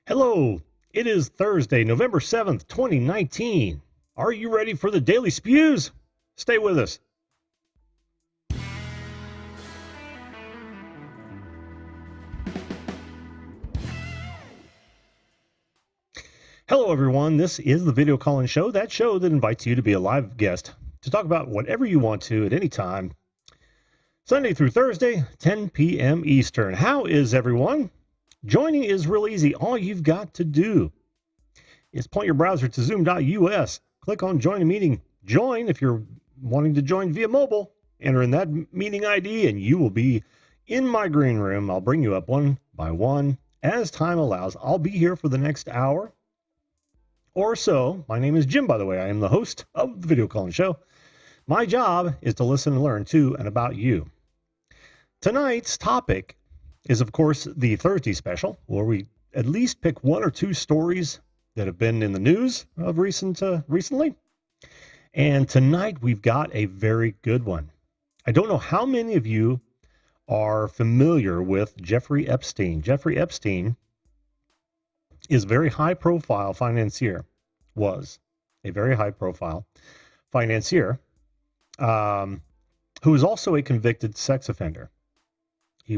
Hello, it is Thursday, November 7th, 2019. Are you ready for the Daily Spews? Stay with us. Hello, everyone. This is the Video Call-In Show, that show that invites you to be a live guest to talk about whatever you want to at any time, Sunday through Thursday, 10 p.m. Eastern. How is everyone? Joining is real easy. All you've got to do is point your browser to zoom.us, click on join a meeting, join if you're wanting to join via mobile, enter in that meeting ID, and you will be in my green room. I'll bring you up one by one as time allows. I'll be here for the next hour or so. My name is Jim, by the way. I am the host of the Video Call-In Show. My job is to listen and learn to and about you. Tonight's topic is, of course, the Thursday special, where we at least pick one or two stories that have been in the news of recently. And tonight we've got a very good one. I don't know how many of you are familiar with Jeffrey Epstein. Jeffrey Epstein is a very high-profile financier, was a very high-profile financier, who is also a convicted sex offender. He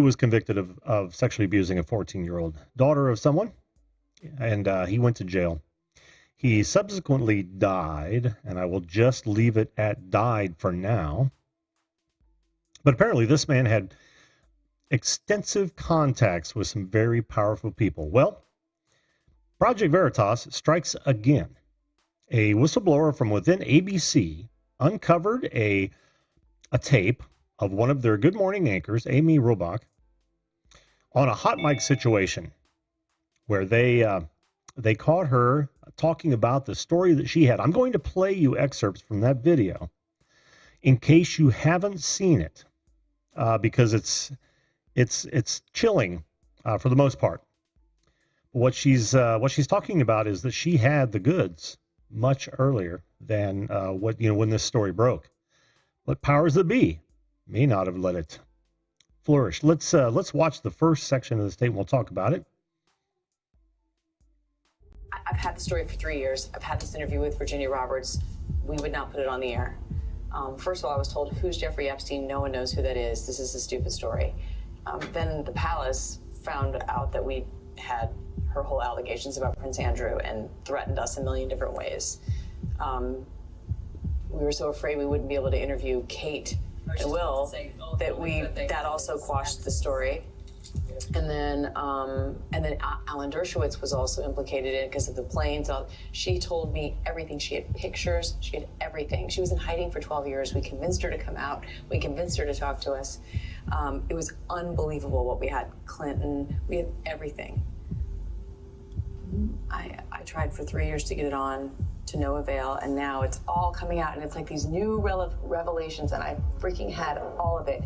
was convicted of sexually abusing a 14-year-old daughter of someone, and he went to jail. He subsequently died, and I will just leave it at died for now. But apparently this man had extensive contacts with some very powerful people. Well, Project Veritas strikes again. A whistleblower from within ABC uncovered a tape of one of their Good Morning anchors, Amy Robach, on a hot mic situation where they caught her talking about the story that she had. I'm going to play you excerpts from that video in case you haven't seen it, because it's chilling for the most part. What she's talking about is that she had the goods much earlier than when this story broke. But powers that be may not have let it flourish. Let's watch the first section of the statement. We'll talk about it. I've had the story for 3 years. I've had this interview with Virginia Roberts. We would not put it on the air. First of all, I was told, who's Jeffrey Epstein? No one knows who that is. This is a stupid story. Then the palace found out that we had her whole allegations about Prince Andrew and threatened us a million different ways. We were so afraid we wouldn't be able to interview Kate and Will that also quashed the story. And then Alan Dershowitz was also implicated in it because of the planes. She told me everything. She had pictures. She had everything. She was in hiding for 12 years. We convinced her to come out. We convinced her to talk to us. It was unbelievable what we had. Clinton, we had everything. I tried for 3 years to get it on, to no avail, and now it's all coming out, and it's like these new revelations, and I freaking had all of it.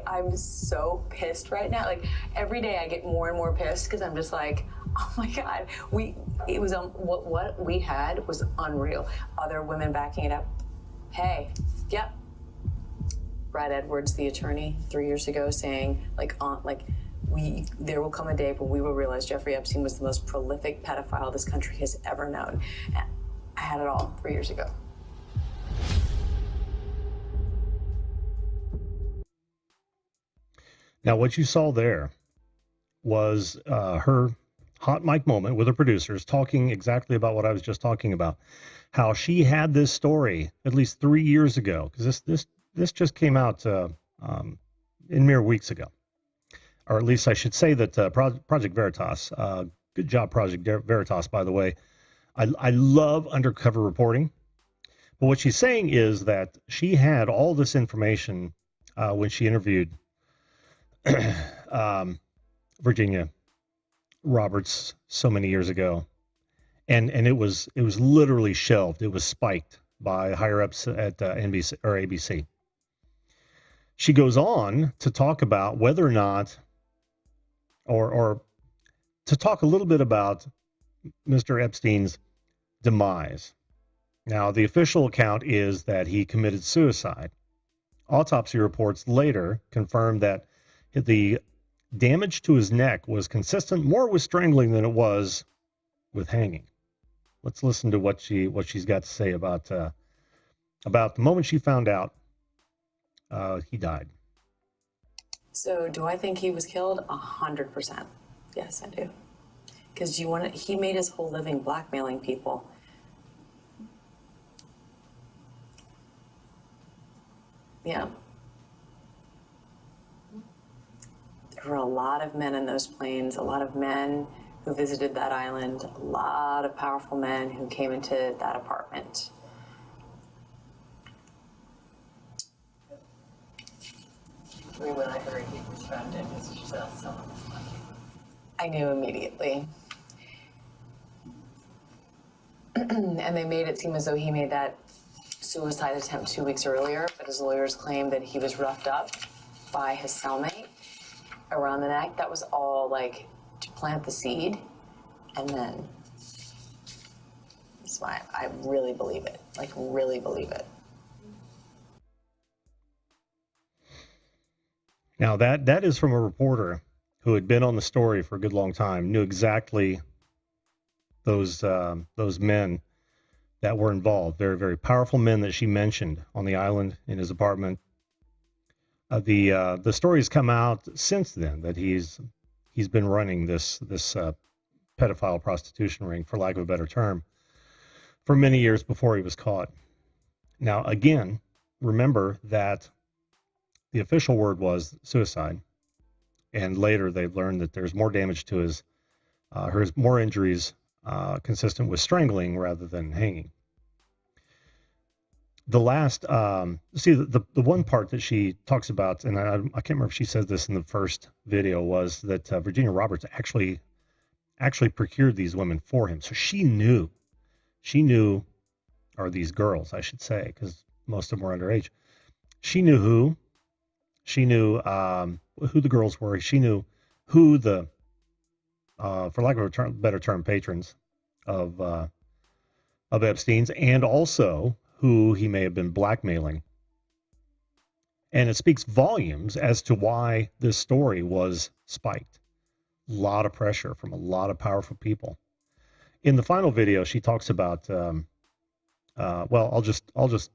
I'm so pissed right now. Like, every day I get more and more pissed because I'm just like, oh my God, what we had was unreal. Other women backing it up. Hey, yep. Brad Edwards, the attorney, 3 years ago, saying there will come a day when we will realize Jeffrey Epstein was the most prolific pedophile this country has ever known. I had it all 3 years ago. Now, what you saw there was her hot mic moment with her producers talking exactly about what I was just talking about. How she had this story at least 3 years ago, because this just came out in mere weeks ago. Or at least I should say that Project Veritas, good job, Project Veritas, by the way. I love undercover reporting. But what she's saying is that she had all this information when she interviewed Virginia Roberts so many years ago. And it was literally shelved. It was spiked by higher ups at NBC or ABC. She goes on to talk about whether or not, or to talk a little bit about Mr. Epstein's demise. Now, the official account is that he committed suicide. Autopsy reports later confirmed that the damage to his neck was consistent more with strangling than it was with hanging. Let's listen to what she's got to say about the moment she found out he died. So do I think he was killed? 100%. Yes, I do. Because he made his whole living blackmailing people. Yeah. There were a lot of men in those planes, a lot of men who visited that island, a lot of powerful men who came into that apartment. When I heard he was found in his cell, I knew immediately. And they made it seem as though he made that suicide attempt 2 weeks earlier, but his lawyers claimed that he was roughed up by his cellmate around the neck. That was all like to plant the seed, and then that's why I really believe it, like really believe it. Now that is from a reporter who had been on the story for a good long time, knew exactly those men that were involved. Very, very powerful men that she mentioned on the island in his apartment. The story has come out since then that he's been running this pedophile prostitution ring, for lack of a better term, for many years before he was caught. Now, again, remember that the official word was suicide, and later they learned that there's more damage to his more injuries consistent with strangling rather than hanging. The last, the one part that she talks about, and I can't remember if she said this in the first video, was that Virginia Roberts actually procured these women for him. So she knew, or these girls, I should say, because most of them were underage. She knew who the girls were. She knew who the, for lack of a better term, patrons of Epstein's, and also who he may have been blackmailing. And it speaks volumes as to why this story was spiked. A lot of pressure from a lot of powerful people. In the final video, she talks about, well, I'll just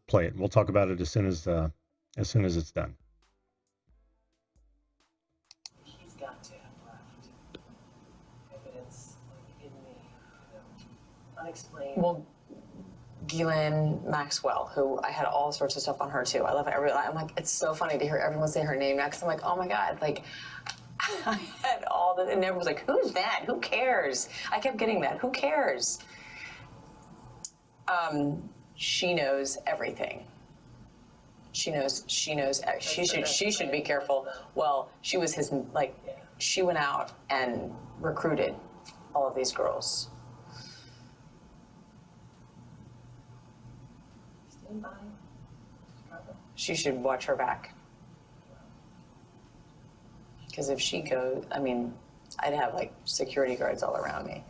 play it and we'll talk about it as soon as it's done. He's got to have left evidence in the unexplained. Well, Ghislaine Maxwell, who I had all sorts of stuff on her too. I love it. I'm like, it's so funny to hear everyone say her name now, because I'm like, oh my God, like, I had all this, and everyone was like, who's that? Who cares? I kept getting that. Who cares? She knows everything. She should be careful. Well, she was his, like, she went out and recruited all of these girls. She should watch her back. Because if she goes, I mean, I'd have like security guards all around me.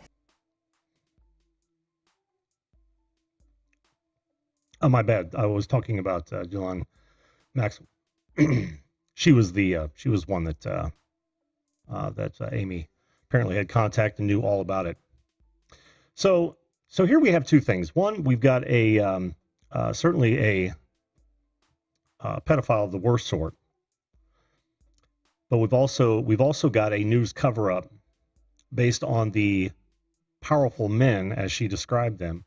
Oh, my bad. I was talking about Ghislaine Maxwell. She was one that Amy apparently had contact and knew all about it. So here we have two things. One, we've got a certainly a pedophile of the worst sort, but we've also got a news cover-up based on the powerful men, as she described them,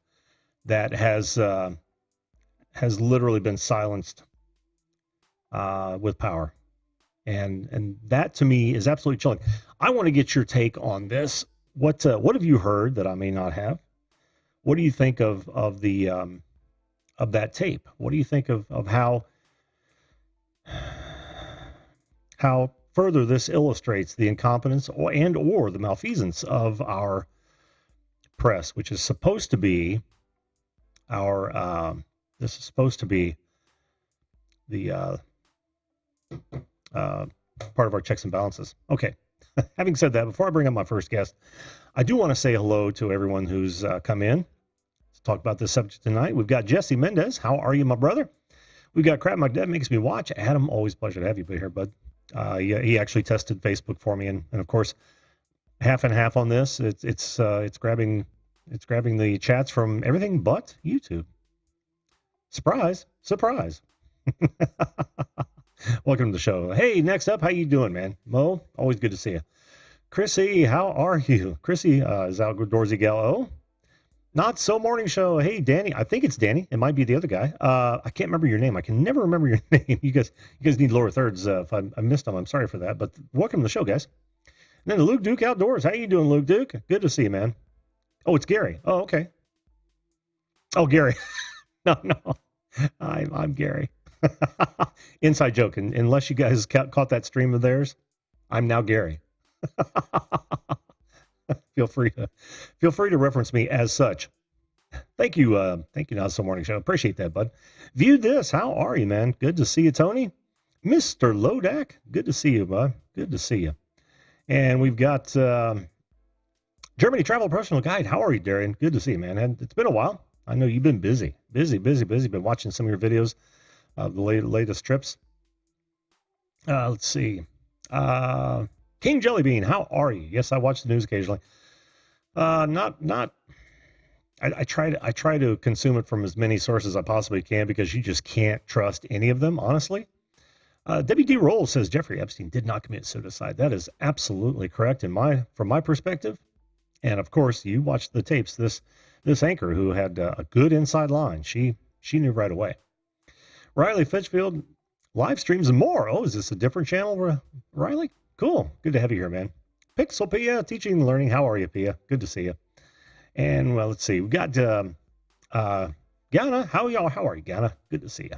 that has literally been silenced with power, and that to me is absolutely chilling. I want to get your take on this. What have you heard that I may not have? What do you think of that tape? What do you think of how further this illustrates the incompetence or the malfeasance of our press, which is supposed to be our this is supposed to be the part of our checks and balances. Okay. Having said that, before I bring up my first guest, I do want to say hello to everyone who's come in to talk about this subject tonight. We've got Jesse Mendez. How are you, my brother? We've got Crap My Dad Makes Me Watch. Adam, always a pleasure to have you here, bud. Yeah, he actually tested Facebook for me, and of course, half and half on this. It's grabbing the chats from everything but YouTube. Surprise, surprise. Welcome to the show. Hey, next up, how you doing, man? Mo, always good to see you. Chrissy, how are you? Chrissy is outdoorsy gal. Oh, not so morning show. Hey, Danny. I think it's Danny. It might be the other guy. I can't remember your name. I can never remember your name. You guys need lower thirds. If I missed them, I'm sorry for that. But welcome to the show, guys. And then Luke Duke Outdoors. How you doing, Luke Duke? Good to see you, man. Oh, it's Gary. Oh, okay. Oh, Gary. No. I'm Gary. Inside joke. And unless you guys caught that stream of theirs, I'm now Gary. Feel free to reference me as such. Thank you, Not So Morning Show. Appreciate that, bud. Viewed this. How are you, man? Good to see you, Tony. Mr. Lodak. Good to see you, bud. Good to see you. And we've got Germany Travel Personal Guide. How are you, Darian? Good to see you, man. And it's been a while. I know you've been busy. Been watching some of your videos of the latest trips. Let's see. King Jellybean, how are you? Yes, I watch the news occasionally. I try to consume it from as many sources as I possibly can because you just can't trust any of them, honestly. WD Roll says Jeffrey Epstein did not commit suicide. That is absolutely correct from my perspective. And of course, you watched the tapes. This anchor who had a good inside line, she knew right away. Riley Fitchfield, live streams and more. Oh, is this a different channel, Riley? Cool. Good to have you here, man. Pixel Pia, teaching and learning. How are you, Pia? Good to see you. And well, let's see. We got Ghana. How are you, Ghana? Good to see you.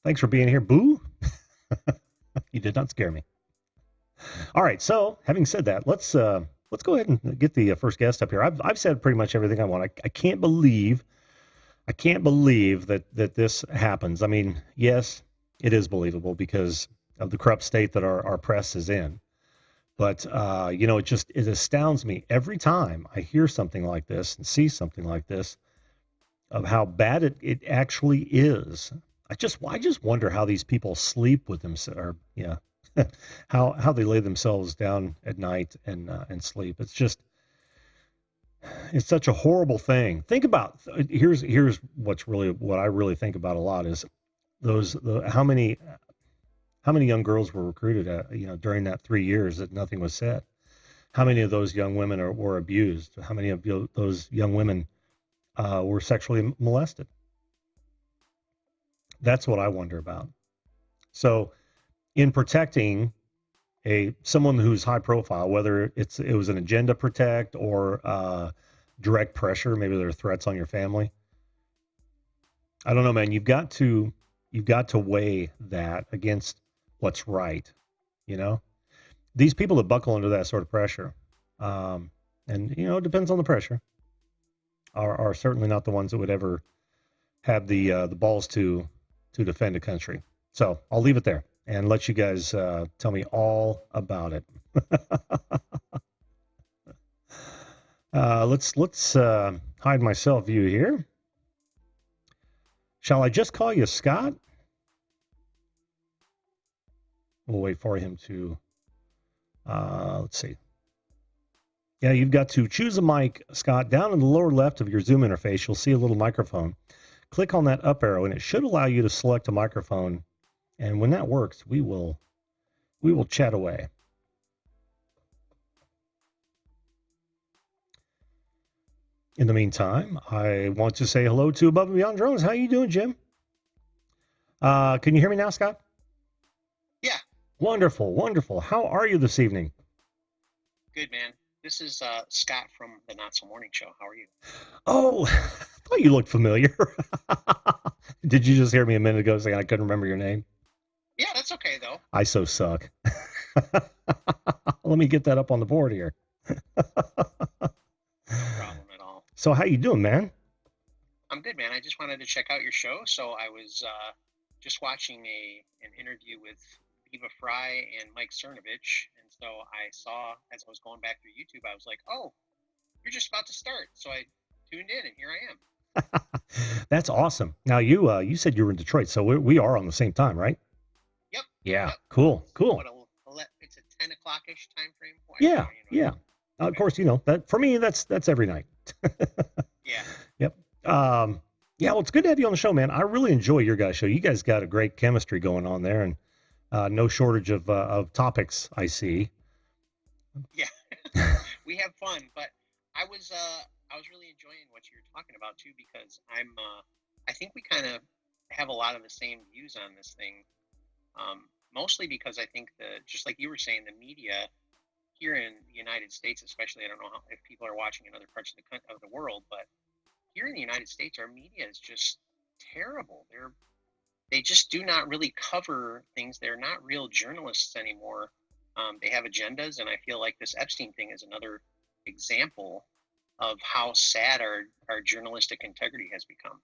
Thanks for being here. Boo. You did not scare me. All right. So having said that, let's go ahead and get the first guest up here. I've said pretty much everything I want. I can't believe that this happens. I mean, yes, it is believable because of the corrupt state that our press is in. But, it astounds me every time I hear something like this and see something like this of how bad it actually is. I just wonder how these people sleep with themselves, or, how they lay themselves down at night and sleep. It's such a horrible thing. Think about, here's what I really think about a lot is how many young girls were recruited during that 3 years that nothing was said. How many of those young women were abused? How many of those young women were sexually molested? That's what I wonder about. So in protecting someone who's high profile, whether it was an agenda protect or direct pressure, maybe there are threats on your family. I don't know, man. You've got to weigh that against what's right. These people that buckle under that sort of pressure, and it depends on the pressure, are certainly not the ones that would ever have the balls to defend a country. So I'll leave it there and let you guys tell me all about it. Let's hide my self view here. Shall I just call you Scott? We'll wait for him to, let's see. Yeah, you've got to choose a mic, Scott. Down in the lower left of your Zoom interface, you'll see a little microphone. Click on that up arrow, and it should allow you to select a microphone. And when that works, we will chat away. In the meantime, I want to say hello to Above and Beyond Drones. How you doing, Jim? Can you hear me now, Scott? Yeah. Wonderful. How are you this evening? Good, man. This is Scott from the Not So Morning Show. How are you? Oh, I thought you looked familiar. Did you just hear me a minute ago saying I couldn't remember your name? Yeah, that's okay, though. I so suck. Let me get that up on the board here. No problem at all. So how you doing, man? I'm good, man. I just wanted to check out your show. So I was just watching an interview with Eva Fry and Mike Cernovich. And so I saw, as I was going back through YouTube, I was like, oh, you're just about to start. So I tuned in, and here I am. That's awesome. Now, you said you were in Detroit, so we are on the same time, right? Yep. Yeah. Yep. Cool. It's Cool. what it's a 10 o'clock-ish time frame. Yeah. Yeah. Of Okay. course, that for me, that's every night. Yeah. Yep. Um, yeah. Well, it's good to have you on the show, man. I really enjoy your guys' show. You guys got a great chemistry going on there, and no shortage of topics I see. Yeah. We have fun, but I was really enjoying what you were talking about too, because I think we kind of have a lot of the same views on this thing. Mostly because I think just like you were saying, the media here in the United States, especially, I don't know if people are watching in other parts of the world, but here in the United States, our media is just terrible. They just do not really cover things. They're not real journalists anymore. They have agendas, and I feel like this Epstein thing is another example of how sad our journalistic integrity has become.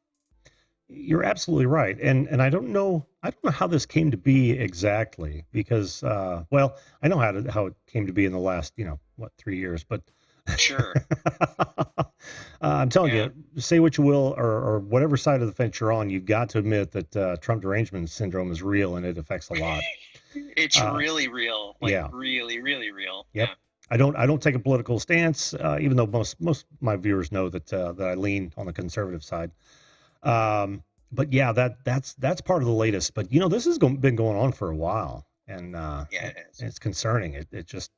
You're absolutely right, and I don't know how this came to be exactly because well, I know how it came to be in the last 3 years, but Sure. I'm telling Yeah. you, say what you will, or whatever side of the fence you're on, you've got to admit that Trump derangement syndrome is real and it affects a lot. It's Uh, really real, like yeah, really, really real. yep. Yeah. I don't take a political stance, even though most of my viewers know that I lean on the conservative side. Um, but yeah, that's part of the latest. But this has been going on for a while, and Yeah, it is. it's concerning. It just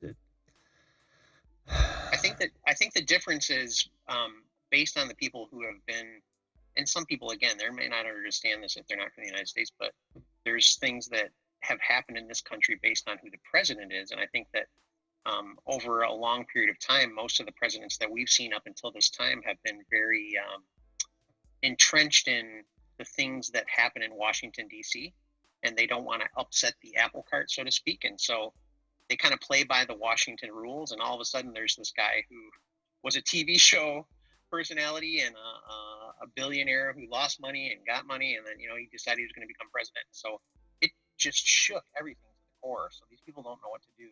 I think the difference is based on the people who have been, and some people again, they may not understand this if they're not from the United States, but there's things that have happened in this country based on who the president is, and I think that over a long period of time, most of the presidents that we've seen up until this time have been very entrenched in the things that happen in Washington D.C., and they don't want to upset the apple cart, so to speak, and so they kind of play by the Washington rules, and all of a sudden there's this guy who was a TV show personality and a billionaire who lost money and got money, and then he decided he was going to become president. So it just shook everything to the core. So these people don't know what to do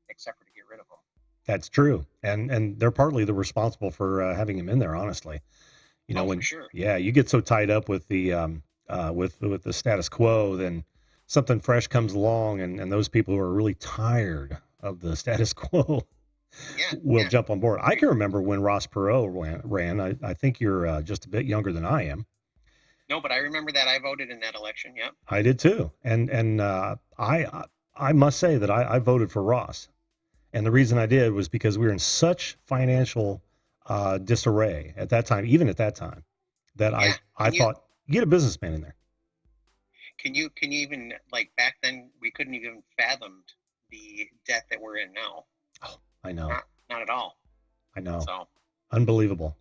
except for to get rid of them. that's true, and they're partly the responsible for having him in there. Honestly, Oh, for when sure. yeah, you get so tied up with the with the status quo, then something fresh comes along, and those people who are really tired of the status quo Yeah, will yeah. jump on board. I can remember when Ross Perot ran. I think you're just a bit younger than I am. No, but I remember that I voted in that election. Yep. I did too, and I must say that I voted for Ross, and the reason I did was because we were in such financial disarray at that time, even at that time, that Yeah. I thought get a businessman in there. Can you even, like, back then we couldn't even fathom the debt that we're in now? Oh, I know, Not at all. I know, So unbelievable.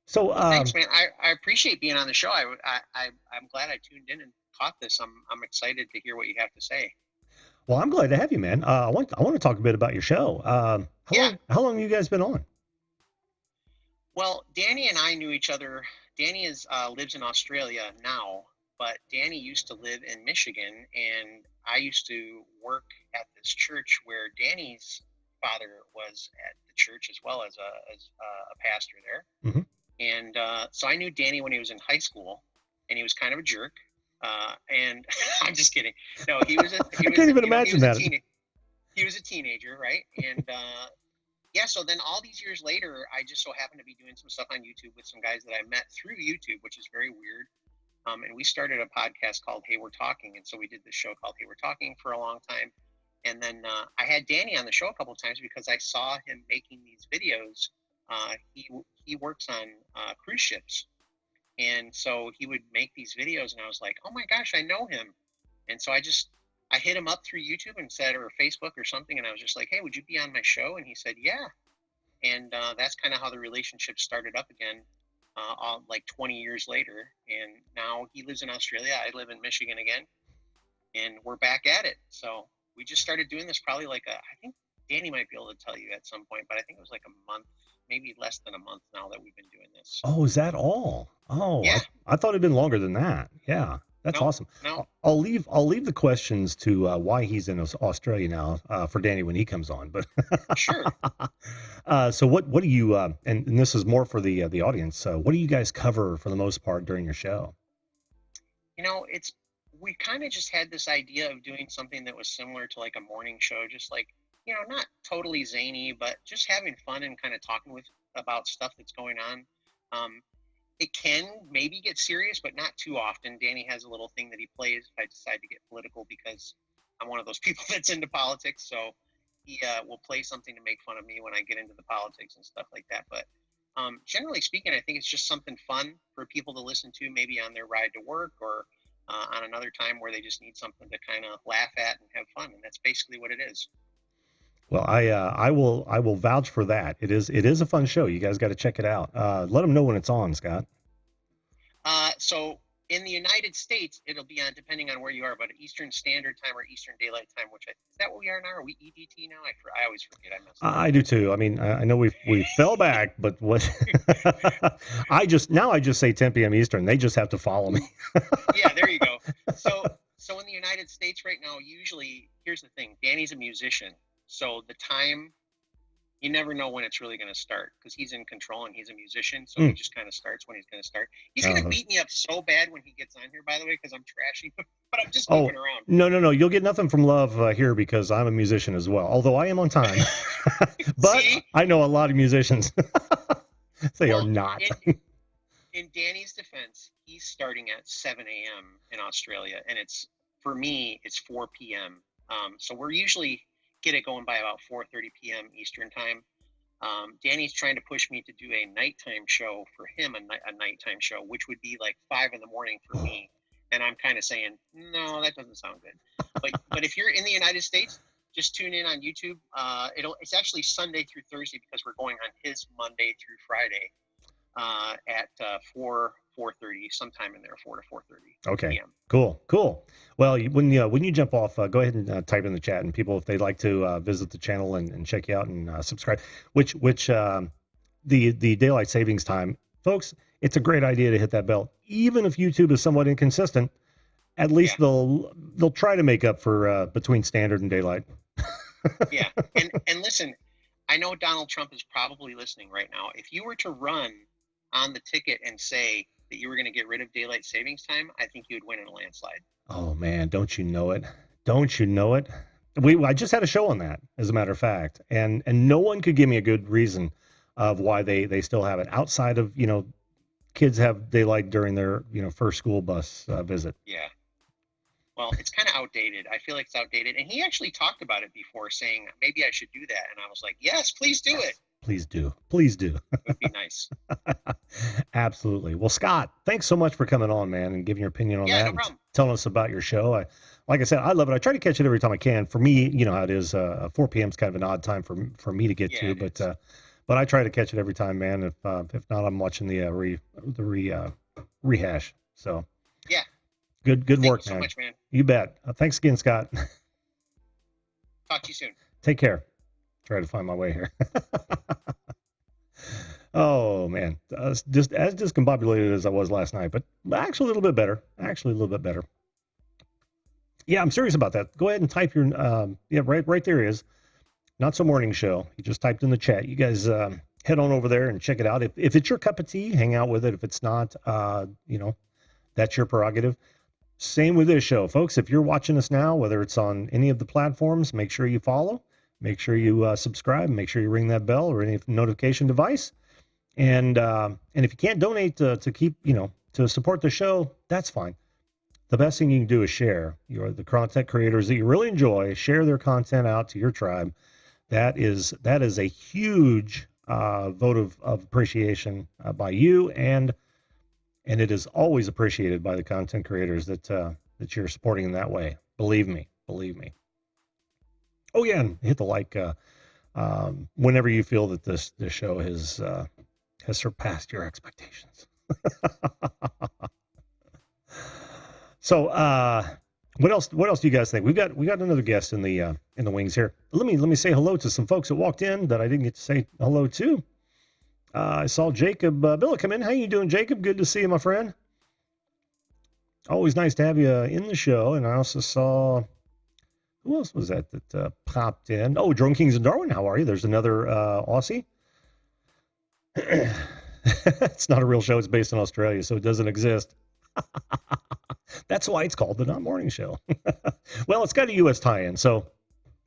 So well, thanks, man. I appreciate being on the show. I'm glad I tuned in and caught this. I'm excited to hear what you have to say. well, I'm glad to have you, man. I want to talk a bit about your show. Yeah. How long you guys been on? Well, Danny and I knew each other. Danny lives in Australia now, but Danny used to live in Michigan, and I used to work at this church where Danny's father was at the church as well as a pastor there. Mhm. And so I knew Danny when he was in high school, and he was kind of a jerk. And I'm just kidding. No, he was. I can't even imagine that. He was a teenager, right? And yeah, so then all these years later, I just so happened to be doing some stuff on YouTube with some guys that I met through YouTube, which is very weird. And we started a podcast called Hey, We're Talking. And so we did this show called Hey, We're Talking for a long time. And then I had Danny on the show a couple of times because I saw him making these videos. He works on cruise ships. And so he would make these videos, and I was like, oh my gosh, I know him. And so I hit him up through YouTube and said, or Facebook or something, and I was just like, hey, would you be on my show? And he said, yeah. And that's kind of how the relationship started up again, like 20 years later. And now he lives in Australia. I live in Michigan again, and we're back at it. So we just started doing this probably I think Danny might be able to tell you at some point, but I think it was like a month, maybe less than a month now that we've been doing this. Oh, is that all? Oh, Yeah. I thought it'd been longer than that. Yeah, that's No, awesome. no. I'll leave the questions to why he's in Australia now for Danny when he comes on. But Sure. so what do you and this is more for the audience. So what do you guys cover for the most part during your show? It's we kind of just had this idea of doing something that was similar to like a morning show, just like, not totally zany, but just having fun and kind of talking about stuff that's going on. It can maybe get serious, but not too often. Danny has a little thing that he plays if I decide to get political, because I'm one of those people that's into politics. So he will play something to make fun of me when I get into the politics and stuff like that. But generally speaking, I think it's just something fun for people to listen to, maybe on their ride to work, or on another time where they just need something to kind of laugh at and have fun. And that's basically what it is. Well, I will vouch for that. It is a fun show. You guys got to check it out. Let them know when it's on, Scott. So in the United States, it'll be on, depending on where you are, but Eastern Standard Time or Eastern Daylight Time, is that what we are now? Are we EDT now? I always forget. I do too. I mean, I know we fell back, but what? I just say 10 p.m. Eastern. They just have to follow me. Yeah, there you go. So in the United States right now, usually, here's the thing: Danny's a musician, so the time, you never know when it's really going to start, because he's in control and he's a musician. So he just kind of starts when he's going to start. He's going to beat me up so bad when he gets on here, by the way, because I'm trashing him, but I'm just moving around. No. You'll get nothing from Love here, because I'm a musician as well, although I am on time. But I know a lot of musicians. They are not. In Danny's defense, he's starting at 7 a.m. in Australia, and for me, it's 4 p.m. So we're usually get it going by about 4:30 p.m. Eastern time. Danny's trying to push me to do a nighttime show for him, a nighttime show, which would be like 5 in the morning for me. And I'm kind of saying, no, that doesn't sound good. But if you're in the United States, just tune in on YouTube. It's actually Sunday through Thursday, because we're going on his Monday through Friday at 4:30, sometime in there, 4 to 4:30. Okay. PM. Cool. Well, when you jump off, go ahead and type in the chat, and people, if they'd like to visit the channel and check you out and subscribe, which the daylight savings time, folks, it's a great idea to hit that bell. Even if YouTube is somewhat inconsistent, at least they'll try to make up for between standard and daylight. Yeah, and listen, I know Donald Trump is probably listening right now. If you were to run on the ticket and say that you were going to get rid of daylight savings time, I think you would win in a landslide. Oh man, don't you know it? I just had a show on that, as a matter of fact, and no one could give me a good reason of why they still have it, outside of, kids have daylight during their, first school bus visit. Yeah. Well, it's kind of outdated. I feel like it's outdated. And he actually talked about it before, saying maybe I should do that. And I was like, yes, please do it. Please do. It would be nice. Absolutely. Well, Scott, thanks so much for coming on, man, and giving your opinion on that. No problem. Telling us about your show. Like I said, I love it. I try to catch it every time I can. For me, you know how it is. 4 p.m. is kind of an odd time for me to get to, but I try to catch it every time, man. If not, I'm watching the rehash. So yeah. Good work, Thank you so much, man. You bet. Thanks again, Scott. Talk to you soon. Take care. Try to find my way here. Oh man, just as discombobulated as I was last night, but actually a little bit better. Yeah, I'm serious about that. Go ahead and type your right there is Not So Morning Show. You just typed in the chat. You guys head on over there and check it out. If it's your cup of tea, hang out with it. If it's not, that's your prerogative. Same with this show, folks. If you're watching us now, whether it's on any of the platforms, make sure you follow, make sure you subscribe, make sure you ring that bell or any notification device. And if you can't donate to keep, to support the show, that's fine. The best thing you can do is share. The content creators that you really enjoy, share their content out to your tribe. That is a huge vote of appreciation by you, and it is always appreciated by the content creators that you're supporting in that way. Believe me. Oh yeah, and hit the like whenever you feel that this show has surpassed your expectations. So what else do you guys think? We got another guest in the wings here. Let me say hello to some folks that walked in that I didn't get to say hello to. I saw Jacob Billa come in. How you doing, Jacob? Good to see you, my friend. Always nice to have you in the show. And I also saw, who else was that popped in? Oh, Drone Kings and Darwin. How are you? There's another Aussie. It's not a real show. It's based in Australia, so it doesn't exist. That's why it's called the Not Morning Show. Well, it's got a U.S. tie-in, so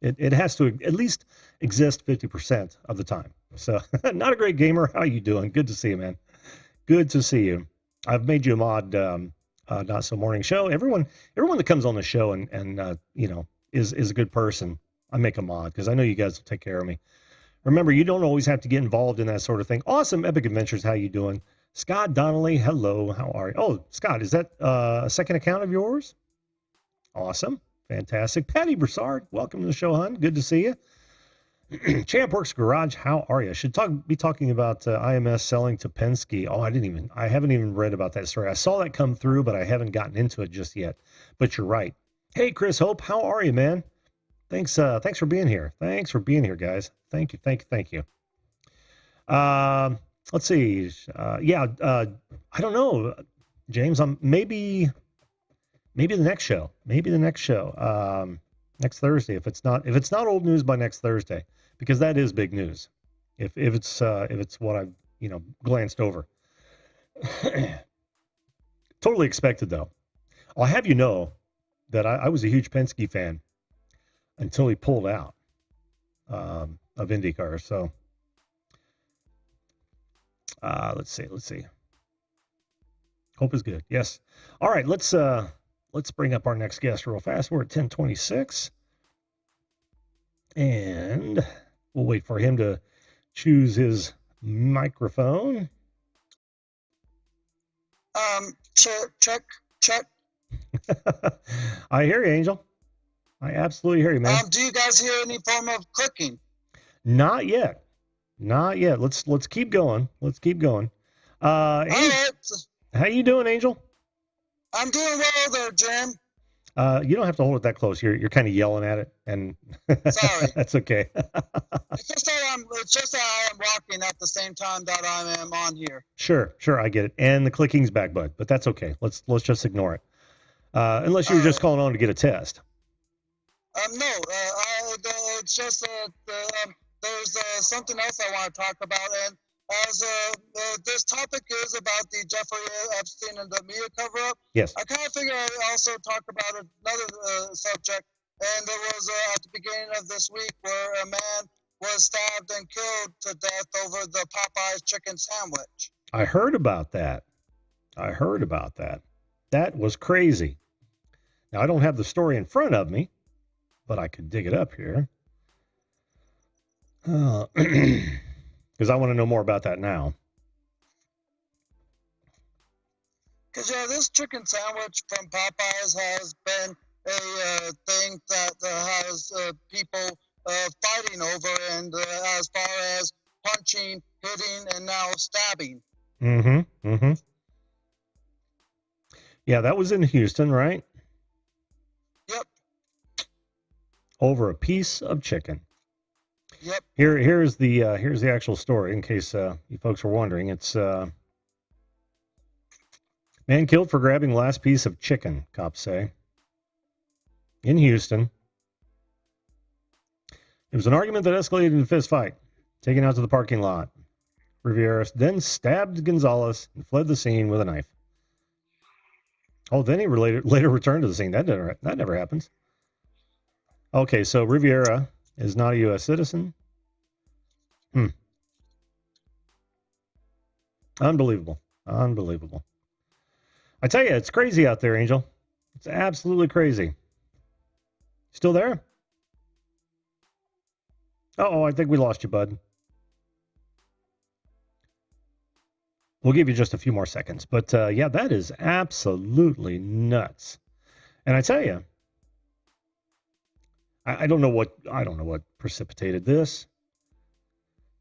it has to at least exist 50% of the time. So, not a great gamer. How you doing? Good to see you, man. Good to see you. I've made you a mod, Not So Morning Show. Everyone that comes on the show and is a good person, I make a mod because I know you guys will take care of me. Remember, you don't always have to get involved in that sort of thing. Awesome Epic Adventures. How you doing? Scott Donnelly, hello. How are you? Oh, Scott, is that a second account of yours? Awesome. Fantastic. Patty Broussard, welcome to the show, hon. Good to see you. Champworks Garage, how are you? Should be talking about IMS selling to Penske. Oh, I haven't even read about that story. I saw that come through, but I haven't gotten into it just yet. But you're right. Hey, Chris Hope, how are you, man? Thanks for being here. Thanks for being here, guys. Thank you. Let's see. I don't know, James. Maybe the next show. Next Thursday. If it's not old news by next Thursday, because that is big news. If it's what I've glanced over. Totally expected though. I'll have you know that I was a huge Penske fan until he pulled out of IndyCar. So let's see. Hope is good. Yes. All right. Let's bring up our next guest real fast. We're at 10:26, and we'll wait for him to choose his microphone. Check. I hear you, Angel. I absolutely hear you, man. Do you guys hear any form of clicking? Not yet. Let's keep going. Angel, All right. how you doing, Angel? I'm doing well there, Jim. You don't have to hold it that close. You're kind of yelling at it, and Sorry. that's okay. It's just that I am walking at the same time that I am on here. Sure, I get it. And the clicking's back, bud, but that's okay. Let's just ignore it. Unless you were just calling on to get a test. No, it's just there's something else I want to talk about, and as this topic is about the Jeffrey Epstein and the media cover-up, Yes. I kind of figure I'd also talk about another subject, and it was at the beginning of this week where a man was stabbed and killed to death over the Popeyes chicken sandwich. I heard about that. That was crazy. Now, I don't have the story in front of me, but I could dig it up here. Because I want to know more about that now. Because, this chicken sandwich from Popeyes has been a thing that has people fighting over, and as far as punching, hitting, and now stabbing. Mm-hmm. Yeah, that was in Houston, right? Yep. Over a piece of chicken. Yep. Here's the actual story, in case you folks were wondering. It's man killed for grabbing last piece of chicken, cops say, in Houston. It was an argument that escalated into a fist fight, taken out to the parking lot. Rivera then stabbed Gonzalez and fled the scene with a knife. Oh, then he later returned to the scene. That never happens. Okay, so Riviera is not a U.S. citizen. Unbelievable. I tell you, it's crazy out there, Angel. It's absolutely crazy. Still there? Oh, I think we lost you, bud. We'll give you just a few more seconds. But yeah, that is absolutely nuts. And I tell you, I don't know what precipitated this.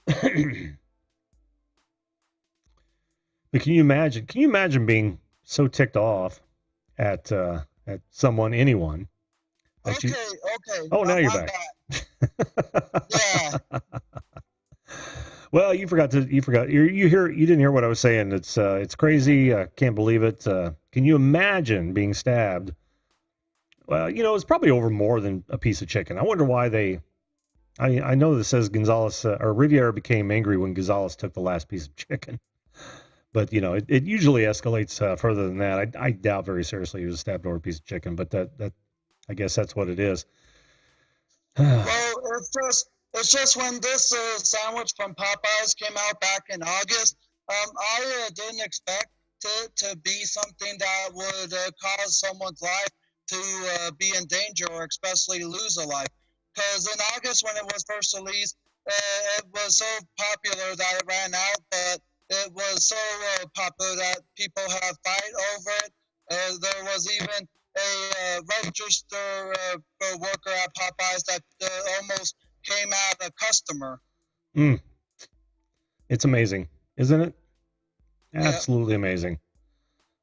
But can you imagine being so ticked off at anyone? Okay. Oh, now you're back. Yeah. Well, you didn't hear what I was saying. It's crazy. I can't believe it. Can you imagine being stabbed? Well, it's probably over more than a piece of chicken. I wonder why I know this says Gonzalez or Riviera became angry when Gonzalez took the last piece of chicken. But it usually escalates further than that. I doubt very seriously he was stabbed over a piece of chicken, but that I guess that's what it is. Well, it's just when this sandwich from Popeyes came out back in August, I didn't expect it to be something that would cause someone's life to be in danger or especially lose a life. Because in August, when it was first released, it was so popular that it ran out, but it was so popular that people had fight over it. There was even a register worker at Popeyes that almost came out a customer. It's amazing, isn't it? Yeah. Absolutely amazing.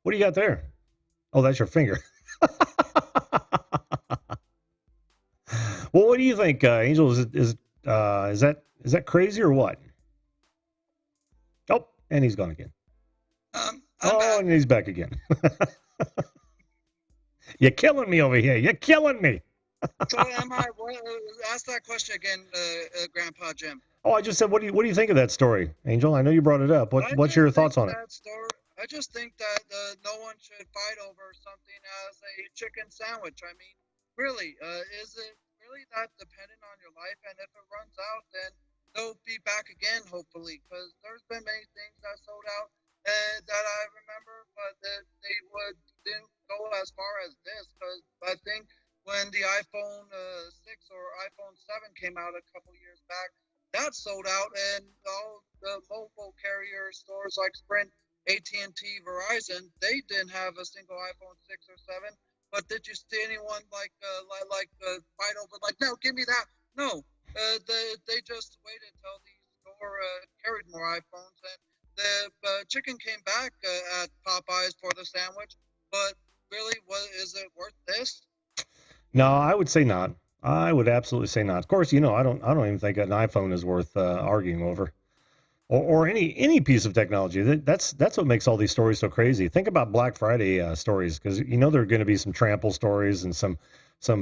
What do you got there? Oh, that's your finger. Well, what do you think, Angel? Is that crazy or what? Oh, and he's gone again. And he's back again. You're killing me over here. You're killing me. So ask that question again, Grandpa Jim. Oh, I just said, what do you think of that story, Angel? I know you brought it up. What's your thoughts on it? I just think that no one should fight over something as a chicken sandwich. I mean, really, is it really that dependent on your life? And if it runs out, then they'll be back again, hopefully, because there's been many things that sold out that I remember, but didn't go as far as this. Because I think when the iPhone 6 or iPhone 7 came out a couple years back, that sold out, and all the mobile carrier stores like Sprint, AT&T, Verizon, they didn't have a single iPhone 6 or 7. But did you see anyone fight over, like, no, give me that? No. They just waited until the store carried more iPhones, and the chicken came back at Popeyes for the sandwich. But really, is it worth this? No, I would say not. I would absolutely say not. Of course, I don't even think an iPhone is worth arguing over, or any piece of technology. That's what makes all these stories so crazy. Think about Black Friday stories, because there are going to be some trample stories and some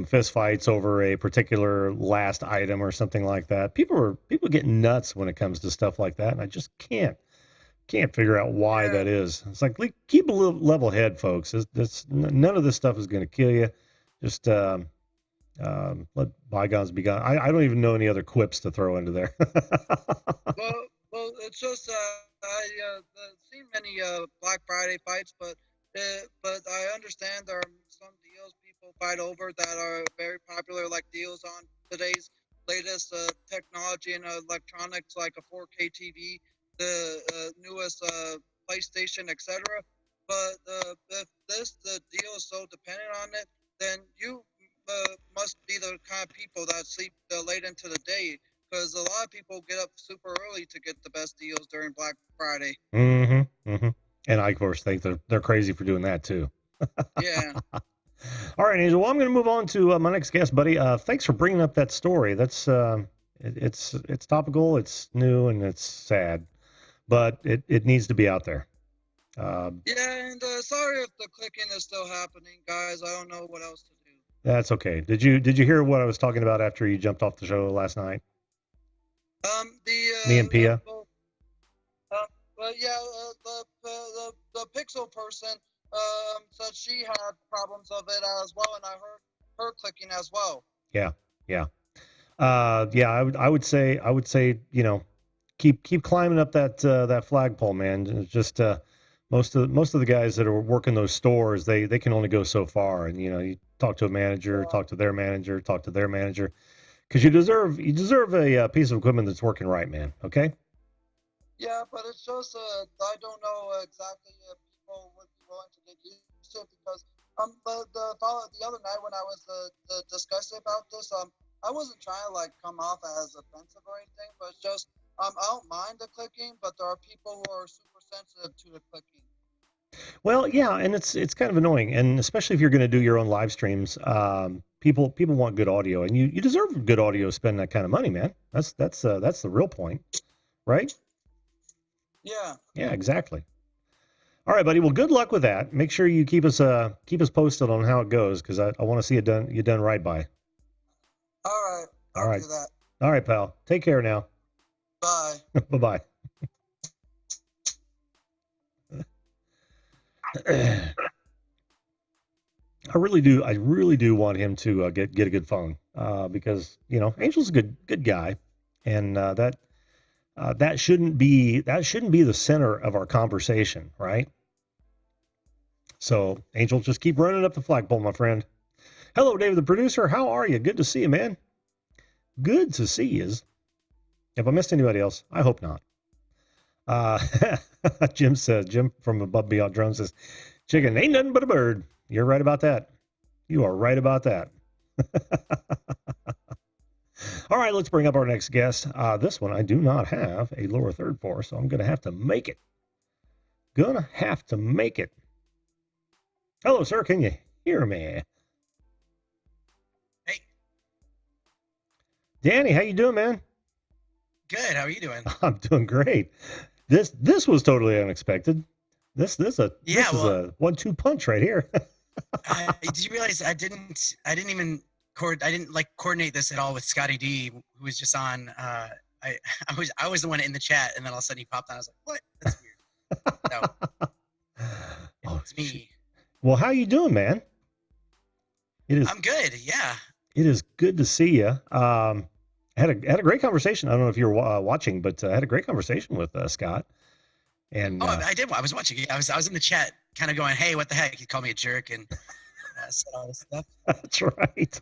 fist fights over a particular last item or something like that. People get nuts when it comes to stuff like that, and I just can't figure out why that is. It's like, keep a little level head, folks. None of this stuff is going to kill you. Just let bygones be gone. I don't even know any other quips to throw into there. well, it's just I've seen many Black Friday fights, but I understand there are some deals people fight over that are very popular, like deals on today's latest technology and electronics, like a 4K TV, the newest PlayStation, etc. But if the deal is so dependent on it, then you must be the kind of people that sleep late into the day, because a lot of people get up super early to get the best deals during Black Friday. And I, of course, think they're crazy for doing that too. Yeah. All right, Angel. Well, I'm going to move on to my next guest, buddy. Thanks for bringing up that story. That's it's topical, it's new, and it's sad, but it needs to be out there. Yeah, and sorry if the clicking is still happening, guys. I don't know what else to do. That's okay. Did you hear what I was talking about after you jumped off the show last night? Me and Pia. The Pixel person said she had problems of it as well, and I heard her clicking as well. Yeah. I would say keep climbing up that flagpole, man. It's just most of the guys that are working those stores, they can only go so far, and you talk to a manager, talk to their manager, because you deserve a piece of equipment that's working right, man. Okay. Yeah, but it's just I don't know exactly if people would be willing to get used to it, because the other night when I was discussing about this, I wasn't trying to come off as offensive or anything, but it's just I don't mind the clicking, but there are people who are super sensitive to the clicking. Well, yeah, and it's kind of annoying, and especially if you're going to do your own live streams, people want good audio, and you deserve good audio. Spend that kind of money, man. That's the real point, right? Yeah, exactly. All right, buddy. Well, good luck with that. Make sure you keep us posted on how it goes, because I want to see it done right by. All right. I'll do that. All right, pal. Take care now. Bye. Bye-bye. I really do want him to get a good phone because Angel's a good guy, and that shouldn't be the center of our conversation, right? So Angel, just keep running up the flagpole, my friend. Hello, David, the producer. How are you? Good to see you, man. Good to see you. If I missed anybody else, I hope not. Jim from Above Beyond Drone says, chicken ain't nothing but a bird. You're right about that. You are right about that. All right, let's bring up our next guest. This one I do not have a lower third for, so I'm going to have to make it. Hello, sir. Can you hear me? Hey. Danny, how you doing, man? Good. How are you doing? I'm doing great. This was totally unexpected. This is a 1-2 punch right here. Did you realize I didn't coordinate this at all with Scotty D, who was just on. I was the one in the chat, and then all of a sudden he popped on. I was like, what? That's weird. So, it's me. Well, how you doing, man? I'm good. Yeah. It is good to see you. Had a great conversation. I don't know if you're watching, but I had a great conversation with Scott. And I did. I was watching it. I was in the chat, kind of going, "Hey, what the heck?" He called me a jerk and said all this stuff. That's right.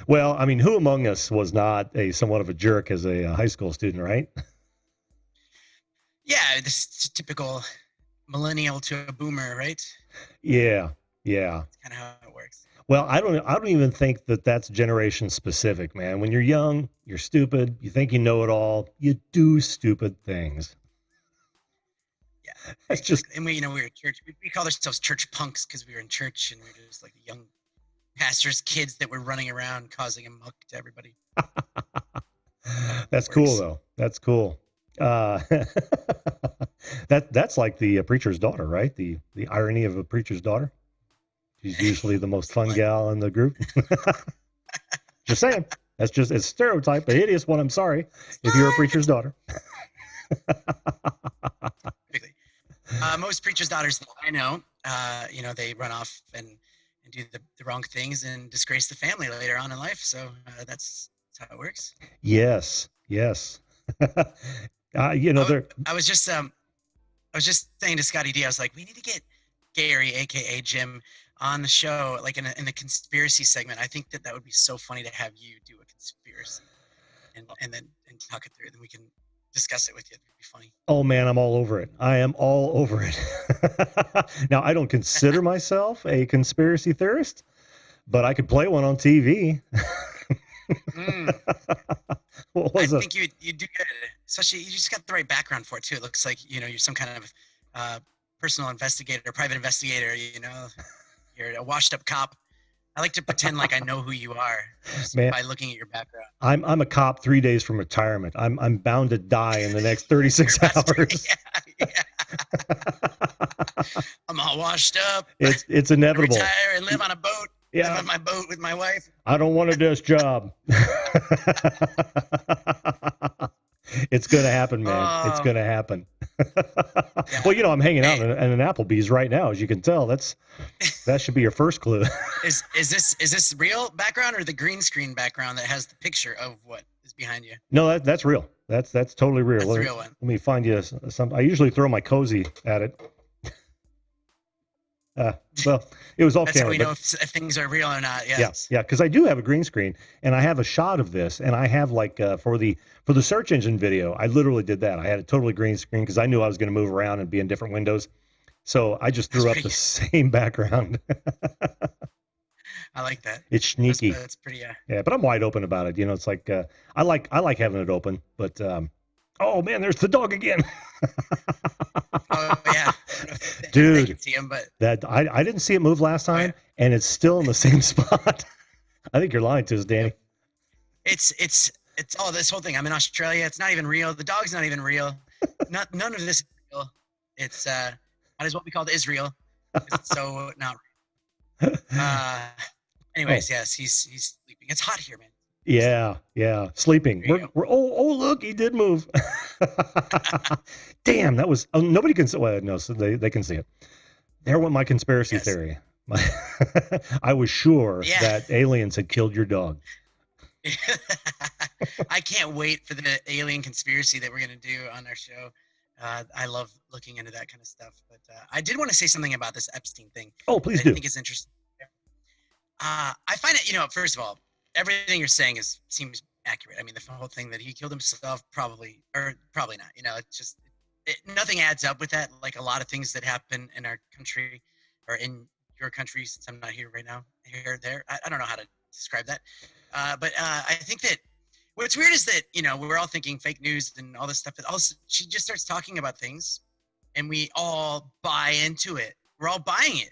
Well, I mean, who among us was not somewhat of a jerk as a high school student, right? Yeah, this typical millennial to a boomer, right? Yeah. That's kind of how it works. Well, I don't even think that that's generation specific, man. When you're young, you're stupid. You think you know it all. You do stupid things. Yeah, that's just. And we were at church. We called ourselves church punks because we were in church and we were just like the young pastors' kids that were running around causing a muck to everybody. That's cool, though. That's cool. That's like the preacher's daughter, right? The irony of a preacher's daughter. She's usually the most fun gal in the group. Just saying. It's stereotype, but hideous one. I'm sorry if you're a preacher's daughter. Most preacher's daughters that I know, they run off and do the wrong things and disgrace the family later on in life. So that's how it works. Yes. I was just saying to Scotty D, I was like, we need to get Gary, aka Jim, on the show, like in the conspiracy segment. I think that would be so funny to have you do a conspiracy and talk it through. Then we can discuss it with you. It'd be funny. Oh man, I'm all over it. I am all over it. Now, I don't consider myself a conspiracy theorist, but I could play one on TV. I think you do good. Especially, you just got the right background for it too. It looks like you're some kind of personal investigator, private investigator. You're a washed-up cop. I like to pretend like I know who you are by looking at your background. I'm a cop 3 days from retirement. I'm bound to die in the next 36 hours. Yeah. I'm all washed up. It's inevitable. Retire and live on a boat. Yeah. Live on my boat with my wife. I don't want a desk job. It's going to happen, man. It's going to happen. Yeah. Well, I'm hanging out in an Applebee's right now, as you can tell. That should be your first clue. Is this real background or the green screen background that has the picture of what is behind you? No, that's real. That's totally real. That's the real one. Let me find you some. I usually throw my cozy at it. Well, it was all That's camera. how we know if things are real or not. Yes. Yeah, because I do have a green screen and I have a shot of this, and I have for the search engine video, I literally did that. I had a totally green screen because I knew I was going to move around and be in different windows, so I just threw up the same background. I like that. It's sneaky. That's pretty. Yeah, but I'm wide open about it. It's like I like having it open, but oh man, there's the dog again. Oh yeah, dude, I can see him, but that I didn't see it move last time, and it's still in the same spot. I think you're lying to us, Danny. It's this whole thing. I'm in Australia. It's not even real. The dog's not even real. None of this is real. It's that is what we call Israel. It's so not real. Anyways, yes, he's sleeping. It's hot here, man. Yeah, sleeping. We're oh look, he did move. Damn, that was nobody can see. Well, no, so they can see it. There went my conspiracy Yes. theory. I was sure Yeah. that aliens had killed your dog. I can't wait for the alien conspiracy that we're going to do on our show. I love looking into that kind of stuff. But I did want to say something about this Epstein thing. Oh, please I do. think is interesting. I find it, first of all, everything you're saying seems accurate. I mean, the whole thing that he killed himself, probably not. It's just nothing adds up with that. Like a lot of things that happen in our country or in your country, since I'm not here right now, here, there. I don't know how to describe that. But I think that what's weird is that, we're all thinking fake news and all this stuff. But also, she just starts talking about things and we all buy into it. We're all buying it.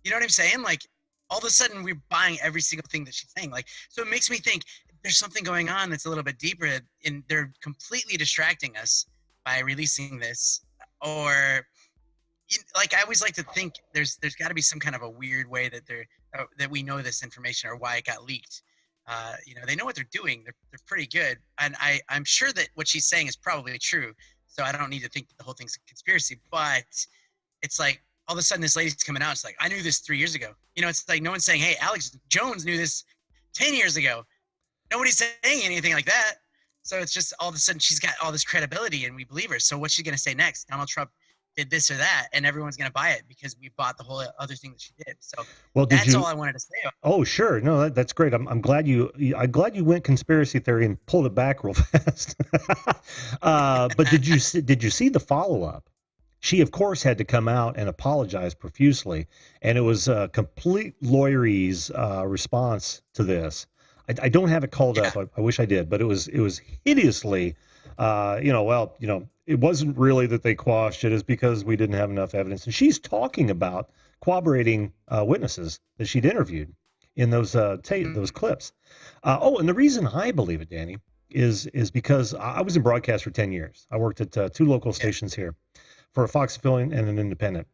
You know what I'm saying? Like, all of a sudden, we're buying every single thing that she's saying. Like, so it makes me think there's something going on that's a little bit deeper, and they're completely distracting us by releasing this. Or, like, I always like to think there's got to be some kind of a weird way that that we know this information or why it got leaked. They know what they're doing. They're pretty good, and I'm sure that what she's saying is probably true. So I don't need to think that the whole thing's a conspiracy. But it's like, all of a sudden this lady's coming out. It's like, I knew this 3 years ago. It's like no one's saying, hey, Alex Jones knew this 10 years ago. Nobody's saying anything like that. So it's just all of a sudden she's got all this credibility and we believe her. So what's she going to say next? Donald Trump did this or that, and everyone's going to buy it because we bought the whole other thing that she did. So that's all I wanted to say. Oh, sure. No, that's great. I'm glad you went conspiracy theory and pulled it back real fast. But did you see the follow-up? She, of course, had to come out and apologize profusely, and it was a complete lawyerese response to this. I don't have it called up. I wish I did, but it was hideously, it wasn't really that they quashed it. It's because we didn't have enough evidence. And she's talking about corroborating witnesses that she'd interviewed in those those clips. And the reason I believe it, Danny, is because I was in broadcast for 10 years. I worked at two local stations here, for a Fox affiliate and an independent.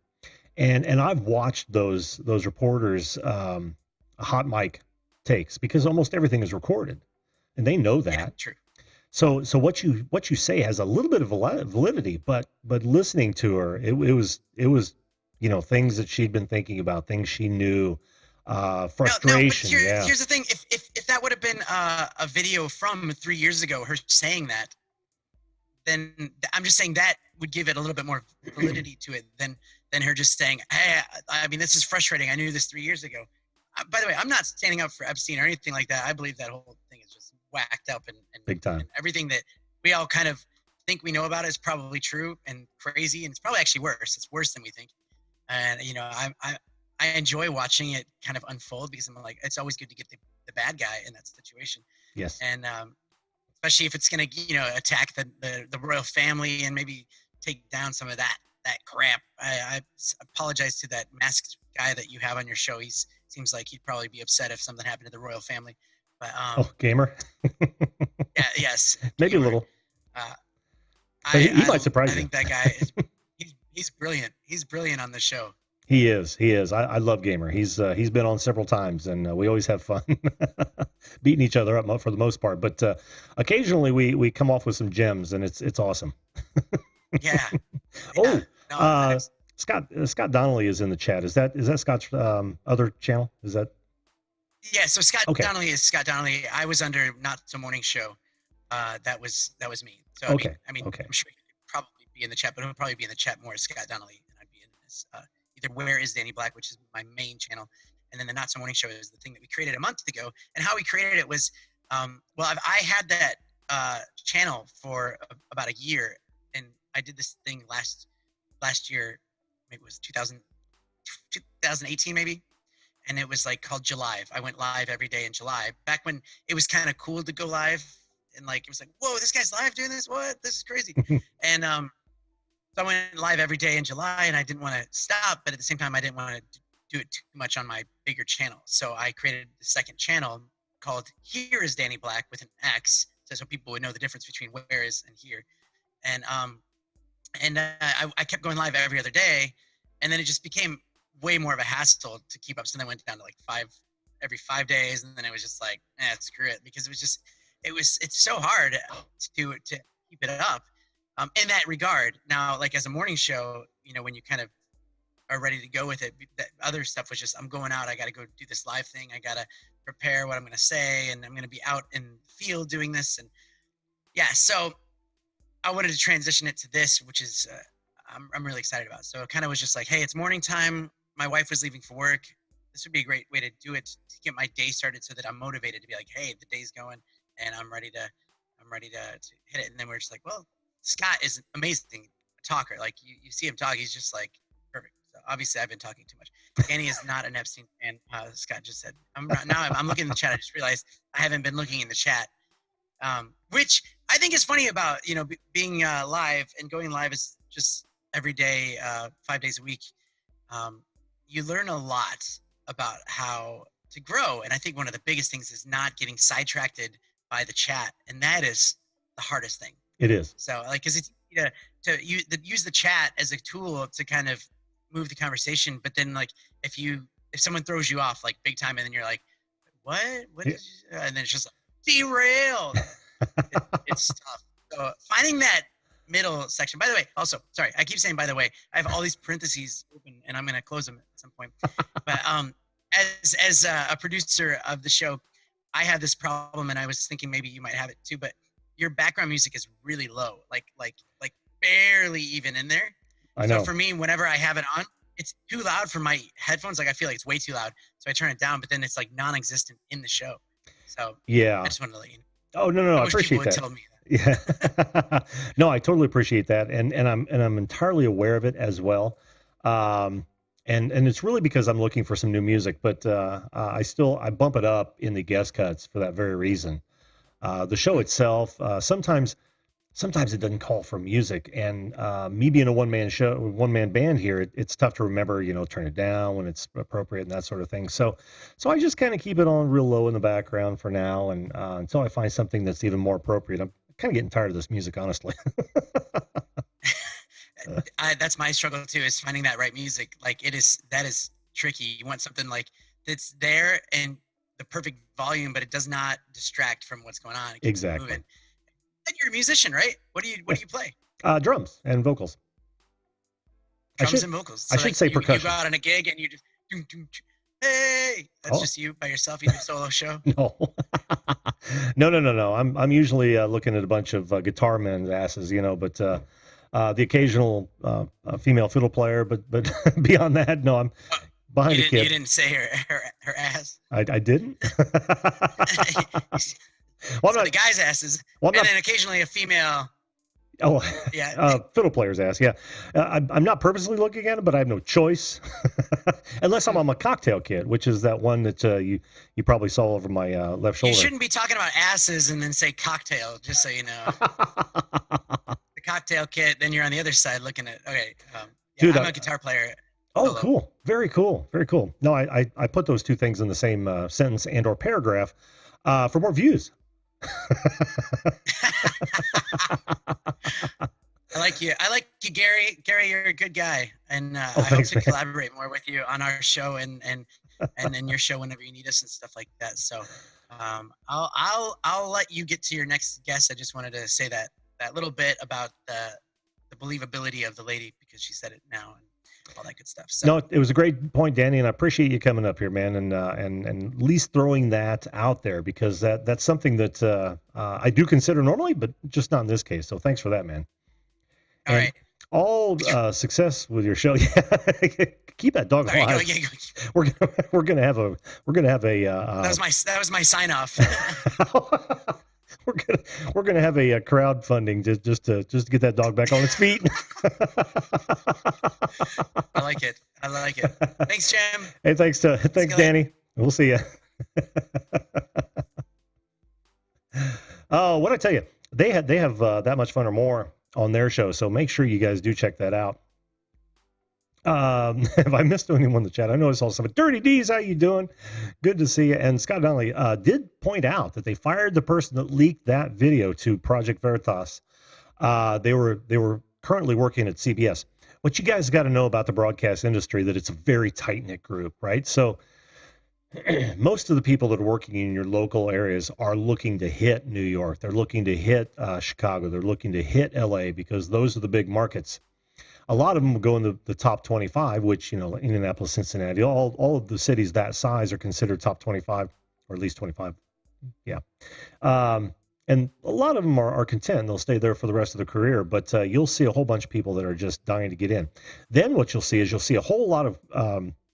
And I've watched those reporters hot mic takes, because almost everything is recorded and they know that. Yeah, true. So what you say has a little bit of validity, but listening to her, it was things that she'd been thinking about, things she knew, frustration. No, here's the thing. If that would have been a video from 3 years ago, her saying that, then I'm just saying that would give it a little bit more validity to it than her just saying, hey, I mean, this is frustrating. I knew this 3 years ago. By the way, I'm not standing up for Epstein or anything like that. I believe that whole thing is just whacked up and big time. And everything that we all kind of think we know about it is probably true and crazy. And it's probably actually worse. It's worse than we think. And, I enjoy watching it kind of unfold, because I'm like, it's always good to get the bad guy in that situation. Yes. And, especially if it's going to, attack the royal family and maybe take down some of that crap. I apologize to that masked guy that you have on your show. Seems like he'd probably be upset if something happened to the royal family. But Gamer. Yeah, yes, maybe Gamer. A little. He might surprise you. I you. think that guy he's brilliant. He's brilliant on the show. He is. I love Gamer. He's been on several times, and we always have fun beating each other up for the most part. But occasionally we come off with some gems, and it's awesome. Yeah. Scott Donnelly is in the chat. Is that Scott's other channel? Is that? Yeah. So Scott Donnelly is Scott Donnelly. I was under Not So Morning Show. That was me. So okay. I'm sure he could probably be in the chat, but he'll probably be in the chat more as Scott Donnelly, and I'd be in this. Either Where Is Danny Black, which is my main channel, and then the Not So Morning Show is the thing that we created a month ago. And how we created it was, I had that channel for about a year, and I did this thing last year. Maybe it was 2018 maybe, and it was like called July. I went live every day in July, back when it was kind of cool to go live, and like it was like, whoa, this guy's live doing this, what, this is crazy. And so I went live every day in July, and I didn't want to stop, but at the same time I didn't want to do it too much on my bigger channel. So I created the second channel called Here Is Danny Black with an X, so people would know the difference between Where Is and Here. And I kept going live every other day, and then it just became way more of a hassle to keep up. So then I went down to like every 5 days, and then it was just like, screw it, because it's so hard to keep it up in that regard. Now, like as a morning show, when you kind of are ready to go with it. That other stuff was just, I'm going out. I got to go do this live thing. I got to prepare what I'm going to say, and I'm going to be out in the field doing this. And yeah, so I wanted to transition it to this, which is I'm really excited about. So it kind of was just like, hey, it's morning time. My wife was leaving for work. This would be a great way to do it, to get my day started so that I'm motivated to be like, hey, the day's going and I'm ready to hit it. And then we're just like, well, Scott is an amazing talker. Like you see him talk, he's just like perfect. So obviously I've been talking too much. Danny is not an Epstein fan. Scott just said, I'm looking in the chat. I just realized I haven't been looking in the chat. Which I think is funny about, being live and going live is just every day, 5 days a week. You learn a lot about how to grow. And I think one of the biggest things is not getting sidetracked by the chat. And that is the hardest thing. It is. So like, cause it's easy to use the chat as a tool to kind of move the conversation. But then like, if someone throws you off like big time and then you're like, what did you, and then it's just like, derailed. It's tough. So finding that middle section. By the way, also, sorry, I keep saying by the way, I have all these parentheses open and I'm going to close them at some point. But as a producer of the show, I have this problem, and I was thinking maybe you might have it too, but your background music is really low, like barely even in there. I know. So for me, whenever I have it on, it's too loud for my headphones. Like I feel like it's way too loud. So I turn it down, but then it's like non-existent in the show. So yeah, I just wanted to let you know. Oh, no, I appreciate that. Tell me that. Yeah. No, I totally appreciate that. And I'm entirely aware of it as well. And it's really because I'm looking for some new music, but I bump it up in the guest cuts for that very reason. The show itself, sometimes it doesn't call for music, and me being a one man band here, it's tough to remember, turn it down when it's appropriate and that sort of thing. So I just kind of keep it on real low in the background for now, and until I find something that's even more appropriate. I'm kind of getting tired of this music, honestly. That's my struggle too, is finding that right music. Like that is tricky. You want something like that's there and the perfect volume, but it does not distract from what's going on. It keeps Exactly. moving. And you're a musician, right? What do you play? Drums and vocals. Drums and vocals. So I should say percussion. You go out on a gig and you just, hey, that's just you by yourself. You do a solo show. No, no. I'm usually looking at a bunch of guitar men's asses, but the occasional female fiddle player, but beyond that, no, I'm behind the kid. You didn't say her ass. I didn't. Well, the guy's asses, and then occasionally a female. Oh, yeah. Fiddle player's ass. Yeah, I'm not purposely looking at it, but I have no choice, unless I'm on my cocktail kit, which is that one that you probably saw over my left shoulder. You shouldn't be talking about asses and then say cocktail, just so you know. The cocktail kit. Then you're on the other side looking at. Okay, dude, I'm a guitar player. Oh, solo. Cool. Very cool. Very cool. No, I put those two things in the same sentence and or paragraph for more views. I like you, Gary. Gary, you're a good guy, and I hope to collaborate more with you on our show and in your show whenever you need us and stuff like that. So I'll let you get to your next guest. I just wanted to say that little bit about the believability of the lady, because she said it now and all that good stuff. So. No, it was a great point, Danny, and I appreciate you coming up here, man, and at least throwing that out there, because that's something that I do consider normally, but just not in this case. So thanks for that, man. All right. All success with your show. Yeah, keep that dog alive. We're gonna have a. That was my sign off. We're gonna have a crowdfunding just to get that dog back on its feet. I like it. Thanks, Jim. Hey, thanks Danny. We'll see you. Oh, what I tell you, they have That Much Fun or More on their show, so make sure you guys do check that out. Have I missed anyone in the chat? I know I saw some. Dirty D's, how you doing? Good to see you. And Scott Donnelly did point out that they fired the person that leaked that video to Project Veritas. They were currently working at CBS. What you guys got to know about the broadcast industry, that it's a very tight-knit group, right? So most of the people that are working in your local areas are looking to hit New York. They're looking to hit Chicago. They're looking to hit LA, because those are the big markets. A lot of them will go in the top 25, which, Indianapolis, Cincinnati, all of the cities that size are considered top 25, or at least 25. Yeah. And a lot of them are content. They'll stay there for the rest of their career, but you'll see a whole bunch of people that are just dying to get in. Then what you'll see is a whole lot of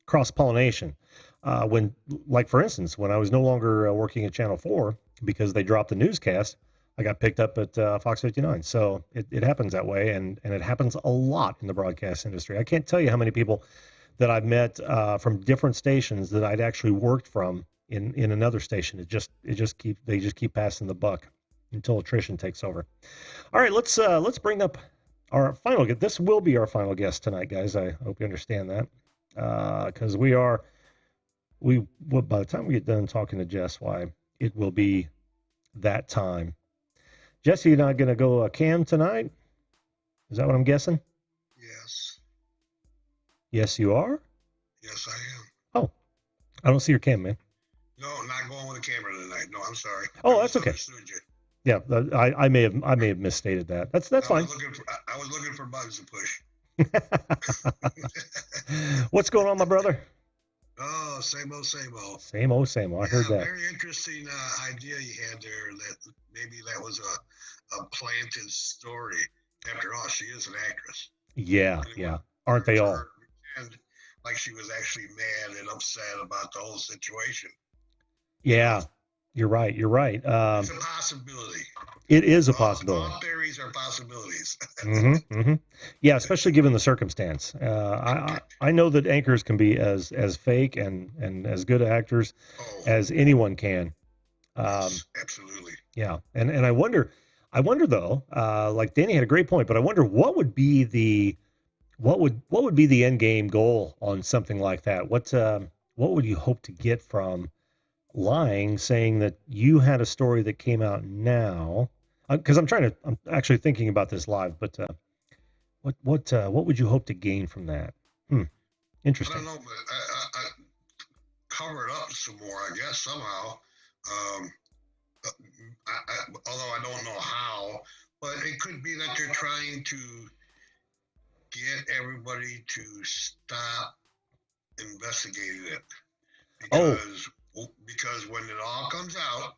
cross-pollination. Like for instance, when I was no longer working at Channel 4 because they dropped the newscast, I got picked up at Fox 59. So it happens that way, and it happens a lot in the broadcast industry. I can't tell you how many people that I've met from different stations that I'd actually worked from in another station. They just keep passing the buck until attrition takes over. All right, let's bring up our final guest. This will be our final guest tonight, guys. I hope you understand that, because by the time we get done talking to Jess, it will be that time. Jesse, you're not going to go cam tonight? Is that what I'm guessing? Yes. Yes, you are? Yes, I am. Oh, I don't see your cam, man. No, I'm not going with a camera tonight. No, I'm sorry. Oh, that's okay. Yeah, I may have misstated that. That's fine. I was looking for buttons to push. What's going on, my brother? Oh, same old, same old. Same old, same old. I heard that. Very interesting idea you had there. That maybe that was a planted story. After all, she is an actress. Yeah, yeah. Aren't they all? And like she was actually mad and upset about the whole situation. Yeah, you're right. You're right. It's a possibility. It is a possibility. All theories are possibilities. Yeah, especially given the circumstance. I know that anchors can be as fake and as good actors as anyone can. Yes, absolutely. Yeah, and I wonder though. Like Danny had a great point, but I wonder what would be the end game goal on something like that. What would you hope to get from lying, saying that you had a story that came out now? Because I'm actually thinking about this live, but what would you hope to gain from that? Interesting. I don't know, but I cover it up some more, I guess, somehow. Although I don't know how, but it could be that they're trying to get everybody to stop investigating it. Because when it all comes out,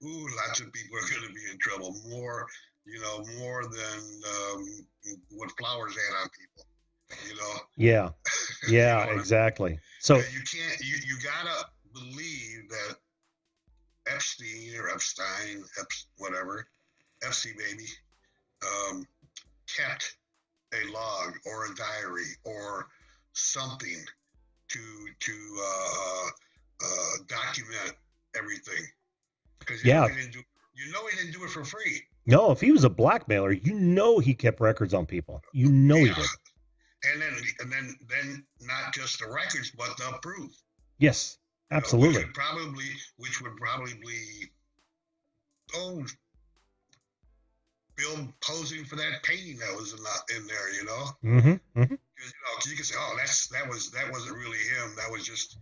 lots of people are going to be in trouble. More than what flowers had on people. Yeah, yeah, exactly. So you can't. You gotta believe that Epstein, whatever, Epstein baby, kept a log or a diary or something to document everything. Because he didn't do it for free. No, if he was a blackmailer, he kept records on people. He did. And then not just the records, but the proof. Yes, absolutely. Which would probably Bill posing for that painting that was in there, Because you can say, that wasn't really him. That was just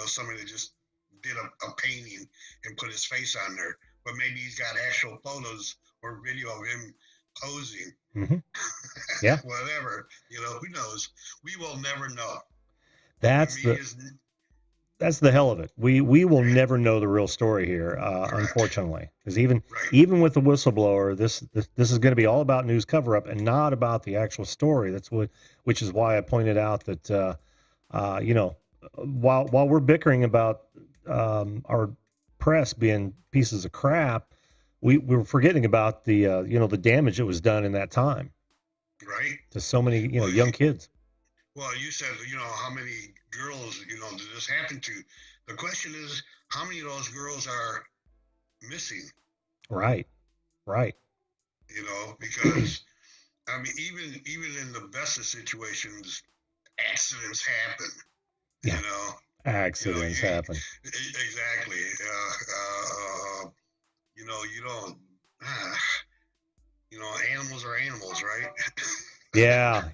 somebody that just did a painting and put his face on there. But maybe he's got actual photos or video of him posing. Yeah. Whatever. Who knows? We will never know. That's the hell of it. We will never know the real story here, unfortunately. Because even with the whistleblower, this is going to be all about news cover-up and not about the actual story. Which is why I pointed out that while we're bickering about our press being pieces of crap, we're forgetting about the damage that was done in that time. Right. To so many young kids. Well, you said how many girls did this happen to? The question is, how many of those girls are missing? Right. Because I mean, even in the best of situations, accidents happen. Yeah. Accidents happen. Exactly. You don't. Animals are animals, right? Yeah.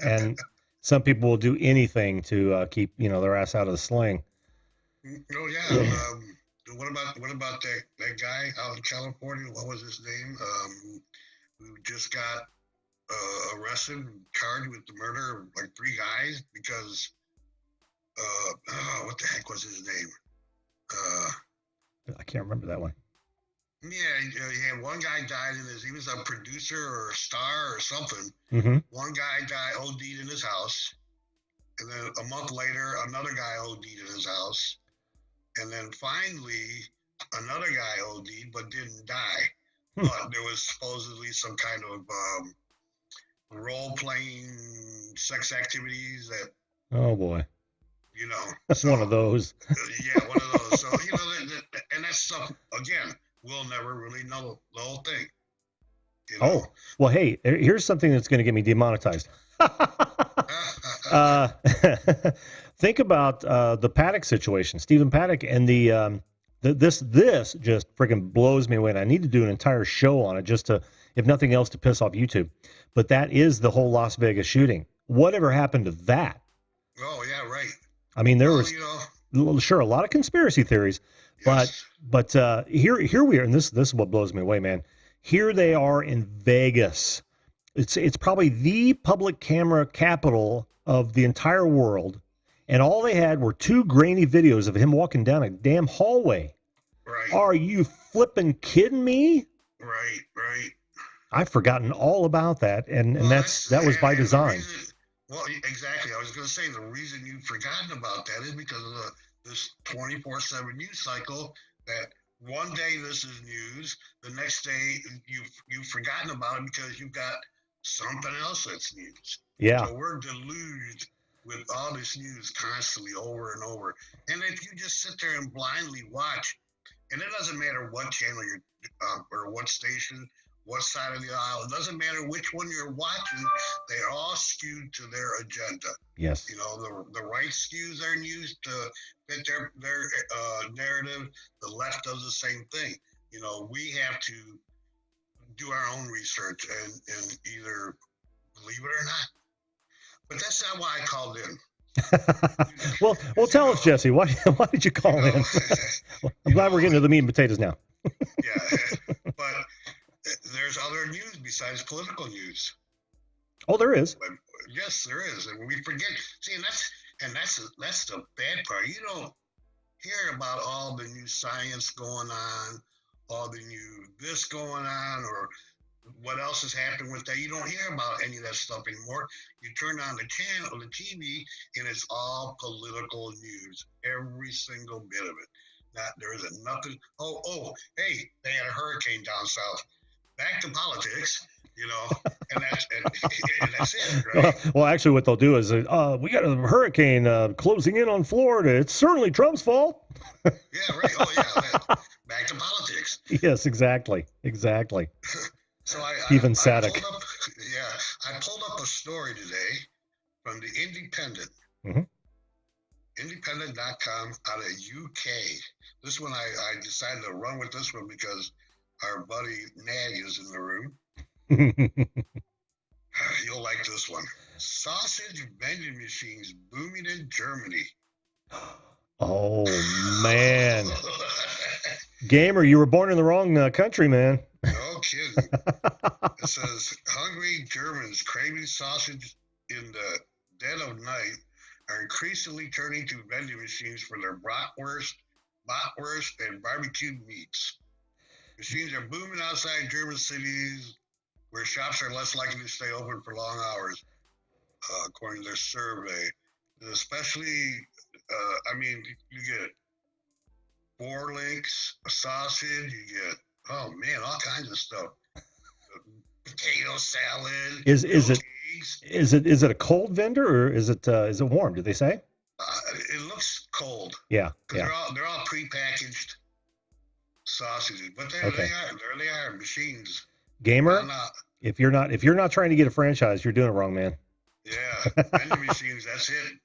And some people will do anything to keep their ass out of the sling. Oh yeah. What about that guy out in California? What was his name? Who just got arrested, charged with the murder of like 3 guys because what the heck was his name? I can't remember that one. Yeah, one guy died he was a producer or a star or something. Mm-hmm. One guy died OD'd in his house. And then a month later, another guy OD'd in his house. And then finally, another guy OD'd but didn't die. But there was supposedly some kind of role-playing sex activities that... Oh, boy. You know. That's one of those. Yeah, one of those. So, you know, and that stuff, again, we'll never really know the whole thing. You know? Oh, well, hey, here's something that's going to get me demonetized. Think about the Paddock situation, Stephen Paddock, and this just freaking blows me away. And I need to do an entire show on it just to, if nothing else, to piss off YouTube. But that is the whole Las Vegas shooting. Whatever happened to that? Oh yeah, right. I mean, there was sure a lot of conspiracy theories, yes. but here we are, and this is what blows me away, man. Here they are in Vegas. It's probably the public camera capital of the entire world, and all they had were 2 grainy videos of him walking down a damn hallway. Right. Are you flipping kidding me? Right. I've forgotten all about that, and that was by design. Well, exactly. I was going to say the reason you've forgotten about that is because of this 24/7 news cycle. That one day this is news, the next day you've forgotten about it because you've got something else that's news. Yeah. So we're deluged with all this news constantly over and over. And if you just sit there and blindly watch, and it doesn't matter what channel you're or what station, what side of the aisle, it doesn't matter which one you're watching, they're all skewed to their agenda. Yes. You know, the right skews their news to fit their narrative, the left does the same thing. You know, we have to do our own research and either believe it or not. But that's not why I called in. well, tell us, Jesse, why did you call in? I'm glad we're getting to the meat and potatoes now. Yeah, but there's other news besides political news. Oh, there is. But yes, there is, and we forget. See, and that's the bad part. You don't hear about all the new science going on, all the new this going on, or what else is happening with that. You don't hear about any of that stuff anymore. You turn on the channel, the TV, and it's all political news, every single bit of it. There isn't nothing. Oh, hey, they had a hurricane down south. Back to politics, you know, and that's it, right? Well, actually, what they'll do is, we got a hurricane closing in on Florida. It's certainly Trump's fault. Yeah, right. Oh, yeah. Back to politics. Yes, exactly. So even Sadek. I pulled up a story today from the Independent. Mm-hmm. Independent.com out of UK. This one I decided to run with this one because our buddy Nag is in the room. You'll like this one. Sausage vending machines booming in Germany. Oh, man. Gamer, you were born in the wrong country, man. No kidding. It says, hungry Germans craving sausage in the dead of night are increasingly turning to vending machines for their bratwurst, and barbecued meats. Machines are booming outside German cities where shops are less likely to stay open for long hours, according to their survey. And especially, you get 4 links, a sausage, you get, oh man, all kinds of stuff. Potato salad. Is it a cold vendor or is it warm? Did they say? It looks cold. Yeah. They're all prepackaged sausages, but there they are machines. Gamer, if you're not trying to get a franchise, you're doing it wrong, man. Yeah, vending machines. That's it.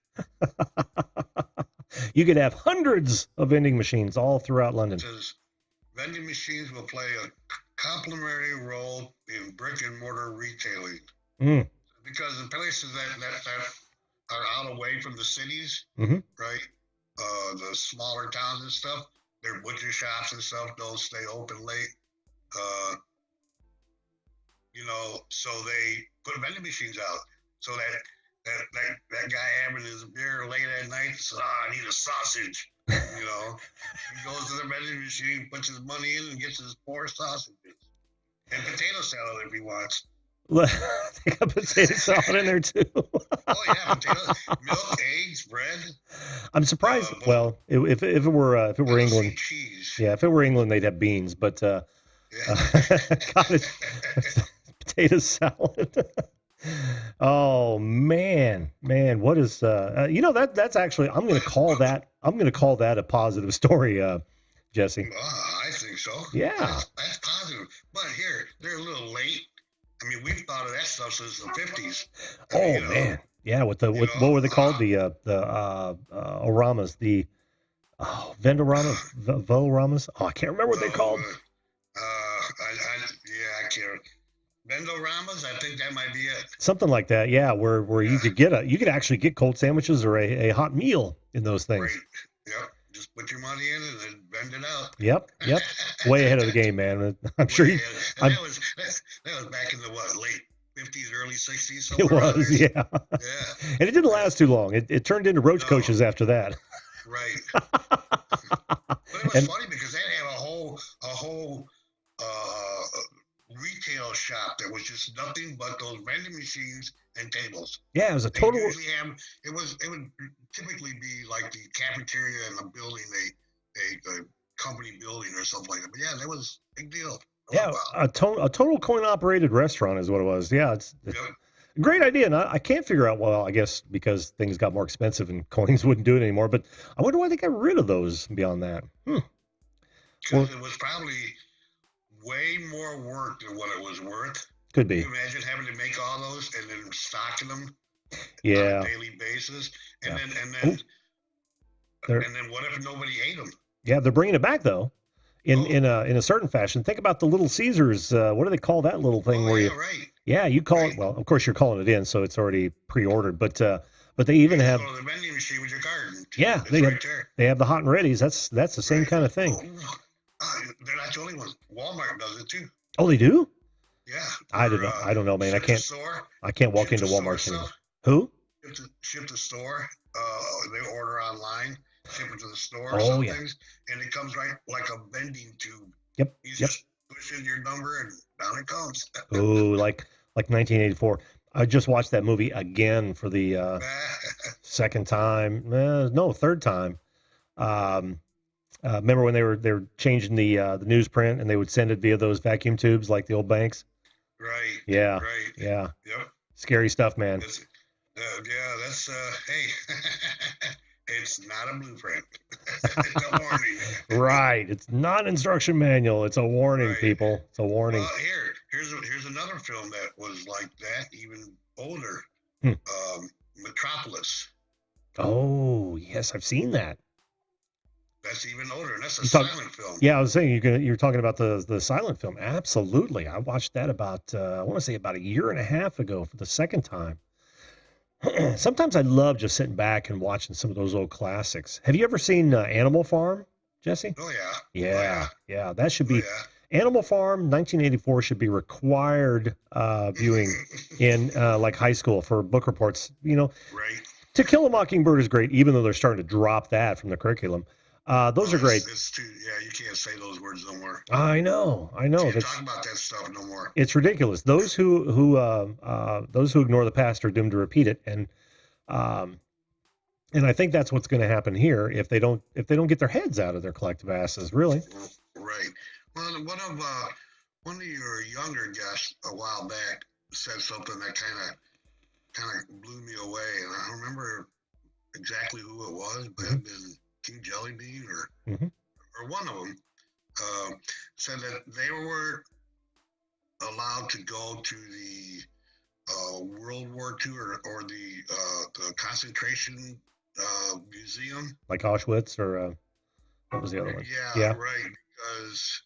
You could have hundreds of vending machines all throughout London. It says vending machines will play a complementary role in brick and mortar retailing. Because in places that are out away from the cities, mm-hmm. right? The smaller towns and stuff, their butcher shops and stuff don't stay open late. you know, so they put vending machines out. So that guy having his beer late at night says, I need a sausage. You know, he goes to the vending machine, puts his money in, and gets his 4 sausages and potato salad if he wants. They got potato salad in there too. Oh yeah, potatoes, milk, eggs, bread. I'm surprised. Well, if it were England, cheese. Yeah, if it were England, they'd have beans. But Yeah. God, potato salad. Oh man, what is you know, that's actually I'm going to call that a positive story, Jesse. I think so. Yeah. That's positive. But here, they're a little late. I mean, we've thought of that stuff since the 50s. Oh man. Yeah, what were they called? The oramas, the vendoramas, voloramas. Oh, I can't remember what they're called. I can't. Vendoramas, I think that might be it. Something like that, yeah. Where you could actually get cold sandwiches or a hot meal in those things. Right. Yep. Just put your money in and then vend it out. Yep. Way ahead of the game, man. I'm sure you. That was back in the late 50s, early 60s. It was, yeah. Yeah. And it didn't last too long. It turned into roach coaches after that. Right. But it was funny because they had a whole retail shop that was just nothing but those vending machines and tables. Yeah, it was a total. It would typically be like the cafeteria in the building, a company building or something like that. But yeah, that was a big deal. Yeah, a total coin operated restaurant is what it was. Yeah, it's Yep. a great idea. And I can't figure out. Well, I guess because things got more expensive and coins wouldn't do it anymore. But I wonder why they got rid of those. Beyond that, Because it was probably way more work than what it was worth. Could be. Can you imagine having to make all those and then stocking them on Yeah. a daily basis, and Yeah. then what if nobody ate them? Yeah, they're bringing it back though, in a certain fashion. Think about the Little Caesars. What do they call that little thing where you? Right. Yeah, you call it. Well, of course you're calling it in, so it's already pre-ordered. But they even have. Go to the vending machine with your card. Yeah, it's they right have. there. They have the hot and readies. That's the same kind of thing. They're not the only ones. Walmart does it too. Oh, they do? Yeah. I don't know, man. I can't walk into Walmart anymore. Who? Ship to store. They order online, ship it to the store. Oh, yeah. Things, and it comes right like a vending tube. Yep. You just push in your number and down it comes. Oh, like 1984. I just watched that movie again for the second time. No, third time. Remember when they were changing the newsprint and they would send it via those vacuum tubes like the old banks? Right. Yeah. Right. Yeah. Yep. Scary stuff, man. That's hey, it's not a blueprint. It's a warning. Right. It's not an instruction manual. It's a warning, Right. people. It's a warning. Well, here's another film that was like that, even older. Metropolis. Oh, yes, I've seen that. That's even older, and that's a silent film. Yeah, I was saying you're talking about the silent film. Absolutely. I watched that about I want to say about a year and a half ago for the second time. Sometimes I love just sitting back and watching some of those old classics. Have you ever seen Animal Farm, Jesse? Oh yeah. Yeah. That should be Oh, yeah. Animal Farm 1984 should be required viewing in like high school for book reports. You know, Right. To Kill a Mockingbird is great, even though they're starting to drop that from the curriculum. Those are great. It's too, you can't say those words no more. I know. Can't talk about that stuff no more. It's ridiculous. Those who ignore the past are doomed to repeat it, and I think that's what's going to happen here if they don't get their heads out of their collective asses. Really. Right. Well, one of your younger guests a while back said something that kind of blew me away, and I don't remember exactly who it was, but it'd been King Jellybean or one of them said that they were allowed to go to the World War II or the concentration museum, like Auschwitz or what was the other one? Yeah, right. Because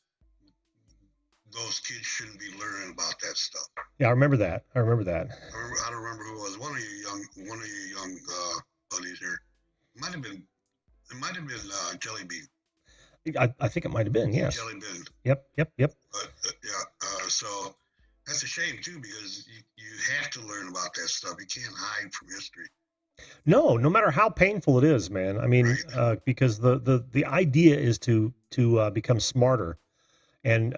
those kids shouldn't be learning about that stuff. Yeah, I remember that. I don't remember who it was. One of your young buddies here. It might have been Jellybean. I think it might have been. Yes. Jellybean. Yep. But so That's a shame too, because you have to learn about that stuff. You can't hide from history. No matter how painful it is, man. I mean, Right. because the idea is to become smarter and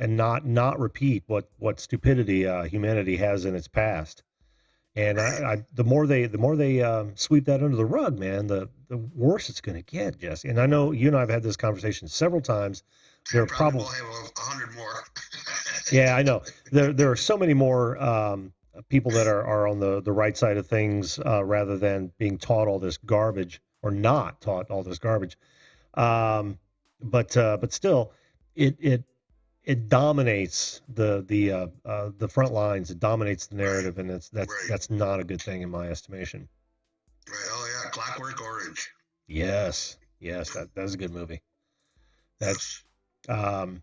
not repeat what stupidity humanity has in its past. And Right. the more they sweep that under the rug, man, the worse it's going to get, Jesse. And I know you and I have had this conversation several times. There I are probably probably will have 100 more. Yeah, I know. There are so many more people that are on the right side of things rather than being taught all this garbage or not taught all this garbage. Um, but still, it it dominates the front lines. It dominates the Right. narrative, and Right. that's not a good thing in my estimation. Right. Oh yeah, Clockwork Orange. Yes, that's a good movie. That Yes.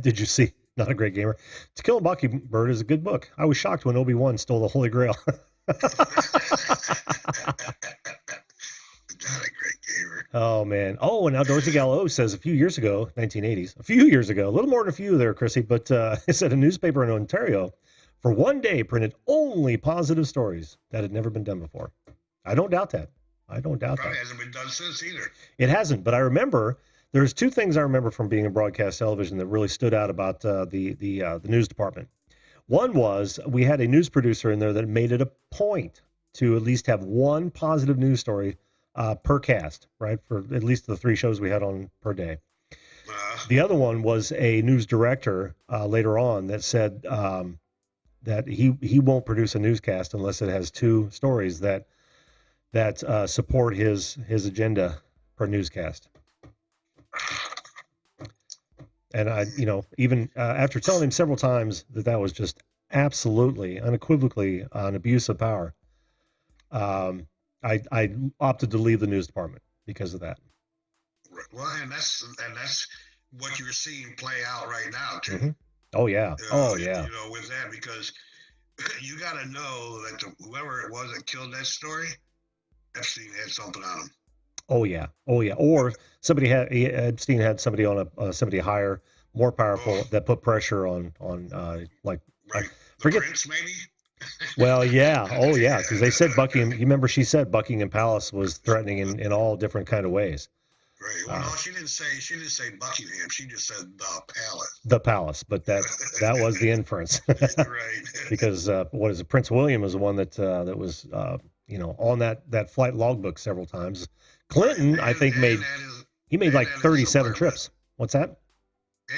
did you see? Not a great gamer. To Kill a Mockingbird is a good book. I was shocked when Obi-Wan stole the Holy Grail. Not a great gamer. Oh man. Oh, and Outdoorsy Gallo says a few years ago, 1980s, a few years ago, a little more than a few there, Chrissy, but it said a newspaper in Ontario for one day printed only positive stories that had never been done before. I don't doubt that. I don't doubt Probably that. hasn't been done since either. It hasn't, but I remember there's two things I remember from being in broadcast television that really stood out about the news department. One was we had a news producer in there that made it a point to at least have one positive news story per cast, right? For at least the three shows we had on per day. The other one was a news director later on that said that he won't produce a newscast unless it has two stories that support his agenda per newscast. And I, even after telling him several times that was just absolutely, unequivocally an abuse of power, I opted to leave the news department because of that. Right. Well, and that's what you're seeing play out right now too. Mm-hmm. Oh yeah. Yeah. With that, because you got to know that whoever it was that killed that story, Epstein had something on him. Oh yeah. Or Epstein had somebody on somebody higher, more powerful that put pressure on right. Forget Prince, maybe. Well, yeah. Oh yeah. Because they said Buckingham. You remember she said Buckingham Palace was threatening in all different kind of ways. Right. Well, no, she didn't say Buckingham. She just said the palace. The palace, but that was the inference. Right. Because what is it? Prince William was the one that was on that flight logbook several times. Clinton, I think, made like 37 trips. What's that?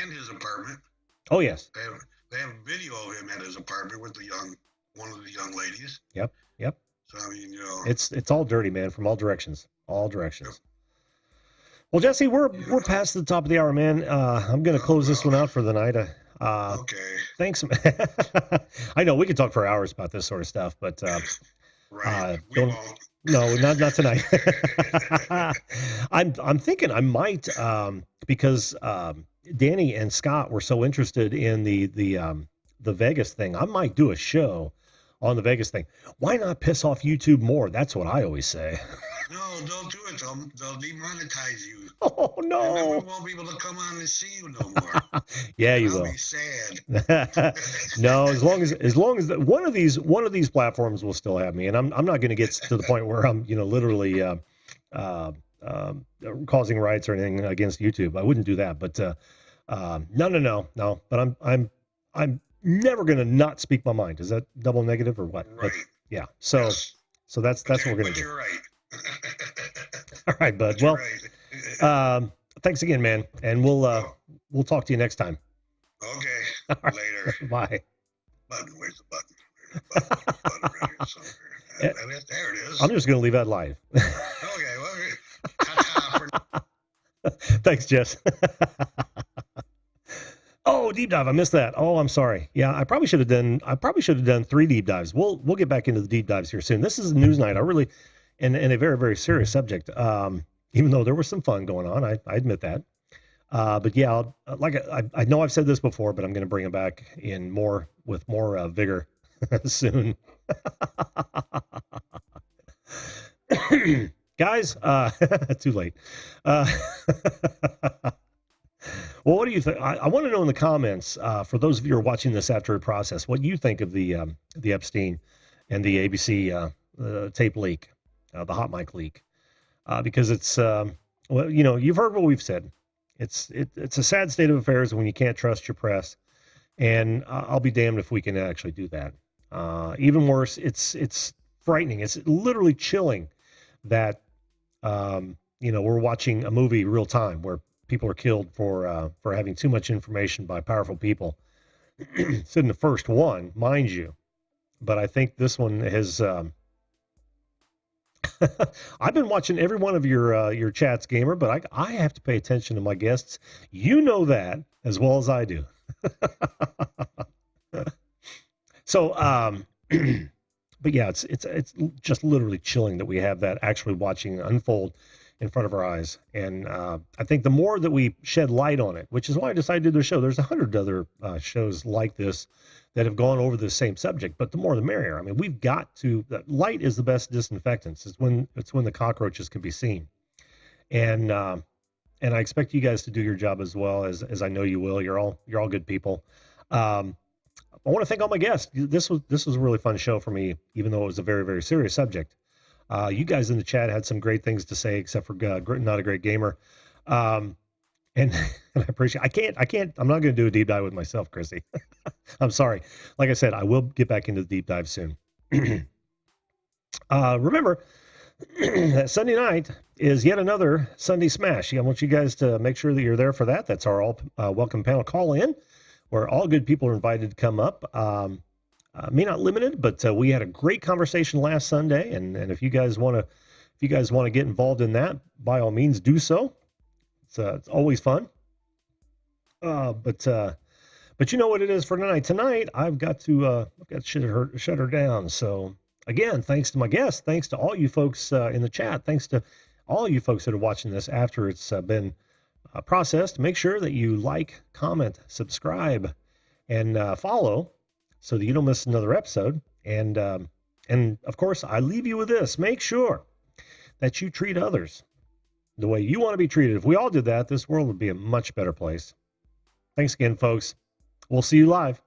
And his apartment. Oh yes. They have video of him at his apartment with one of the young ladies. Yep. So I mean, it's all dirty, man, from all directions. All directions. Yep. Well, Jesse, we're past the top of the hour, man. I'm gonna close this one out for the night. Okay. Thanks. I know we could talk for hours about this sort of stuff, but right. We won't. No, not tonight. I'm thinking I might because Danny and Scott were so interested in the Vegas thing. I might do a show on the Vegas thing. Why not piss off YouTube more? That's what I always say. No, don't do it. They'll demonetize you. Oh no! And then we won't be able to come on and see you no more. Yeah, you will. I'll be sad. No, as long as one of these platforms will still have me, and I'm not going to get to the point where I'm literally causing riots or anything against YouTube. I wouldn't do that, but no. But I'm never going to not speak my mind. Is that double negative or what? Right. But, yeah. So yes. So that's what we're going to do. You're right. All right, bud. Well, thanks again, man, and we'll talk to you next time. Okay. Right. Later. Bye. Button. Where's the button? Button right here somewhere. There it is. I'm just going to leave that live. Okay. Well, thanks, Jess. Oh, deep dive. I missed that. Oh, I'm sorry. Yeah, I probably should have done 3 deep dives. We'll get back into the deep dives here soon. This is a news night. I really, and a very, very serious subject. Even though there was some fun going on, I admit that. But yeah, I know I've said this before, but I'm going to bring it back with more vigor soon. Guys, too late. Well, what do you think? I want to know in the comments, for those of you who are watching this after a process, what you think of the Epstein and the ABC tape leak, the hot mic leak, because it's well, you know, you've heard what we've said. It's a sad state of affairs when you can't trust your press, and I'll be damned if we can actually do that. Even worse, it's frightening. It's literally chilling that you know, we're watching a movie real time where people are killed for having too much information by powerful people. It's in the first one, mind you, but I think this one has. I've been watching every one of your chats, gamer, but I have to pay attention to my guests. You know that as well as I do. So, but yeah, it's just literally chilling that we have that actually watching unfold in front of our eyes. And I think the more that we shed light on it, which is why I decided to do the show. There's 100 other shows like this that have gone over the same subject, but the more the merrier. I mean, we've got to. Light is the best disinfectant. It's when the cockroaches can be seen, and I expect you guys to do your job as well as I know you will. You're all good people. I want to thank all my guests. This was a really fun show for me, even though it was a very, very serious subject. You guys in the chat had some great things to say, except for not a great gamer. And I appreciate. I can't. I'm not going to do a deep dive with myself, Chrissy. I'm sorry. Like I said, I will get back into the deep dive soon. Remember that Sunday night is yet another Sunday Smash. I want you guys to make sure that you're there for that. That's our all welcome panel call in, where all good people are invited to come up. May not limited, but we had a great conversation last Sunday, and if you guys want to get involved in that, by all means do so. It's always fun. But you know what it is for tonight. Tonight I've got to shut her down. So again, thanks to my guests, thanks to all you folks in the chat, thanks to all you folks that are watching this after it's been processed. Make sure that you like, comment, subscribe, and follow so that you don't miss another episode. And of course, I leave you with this. Make sure that you treat others the way you want to be treated. If we all did that, this world would be a much better place. Thanks again, folks. We'll see you live.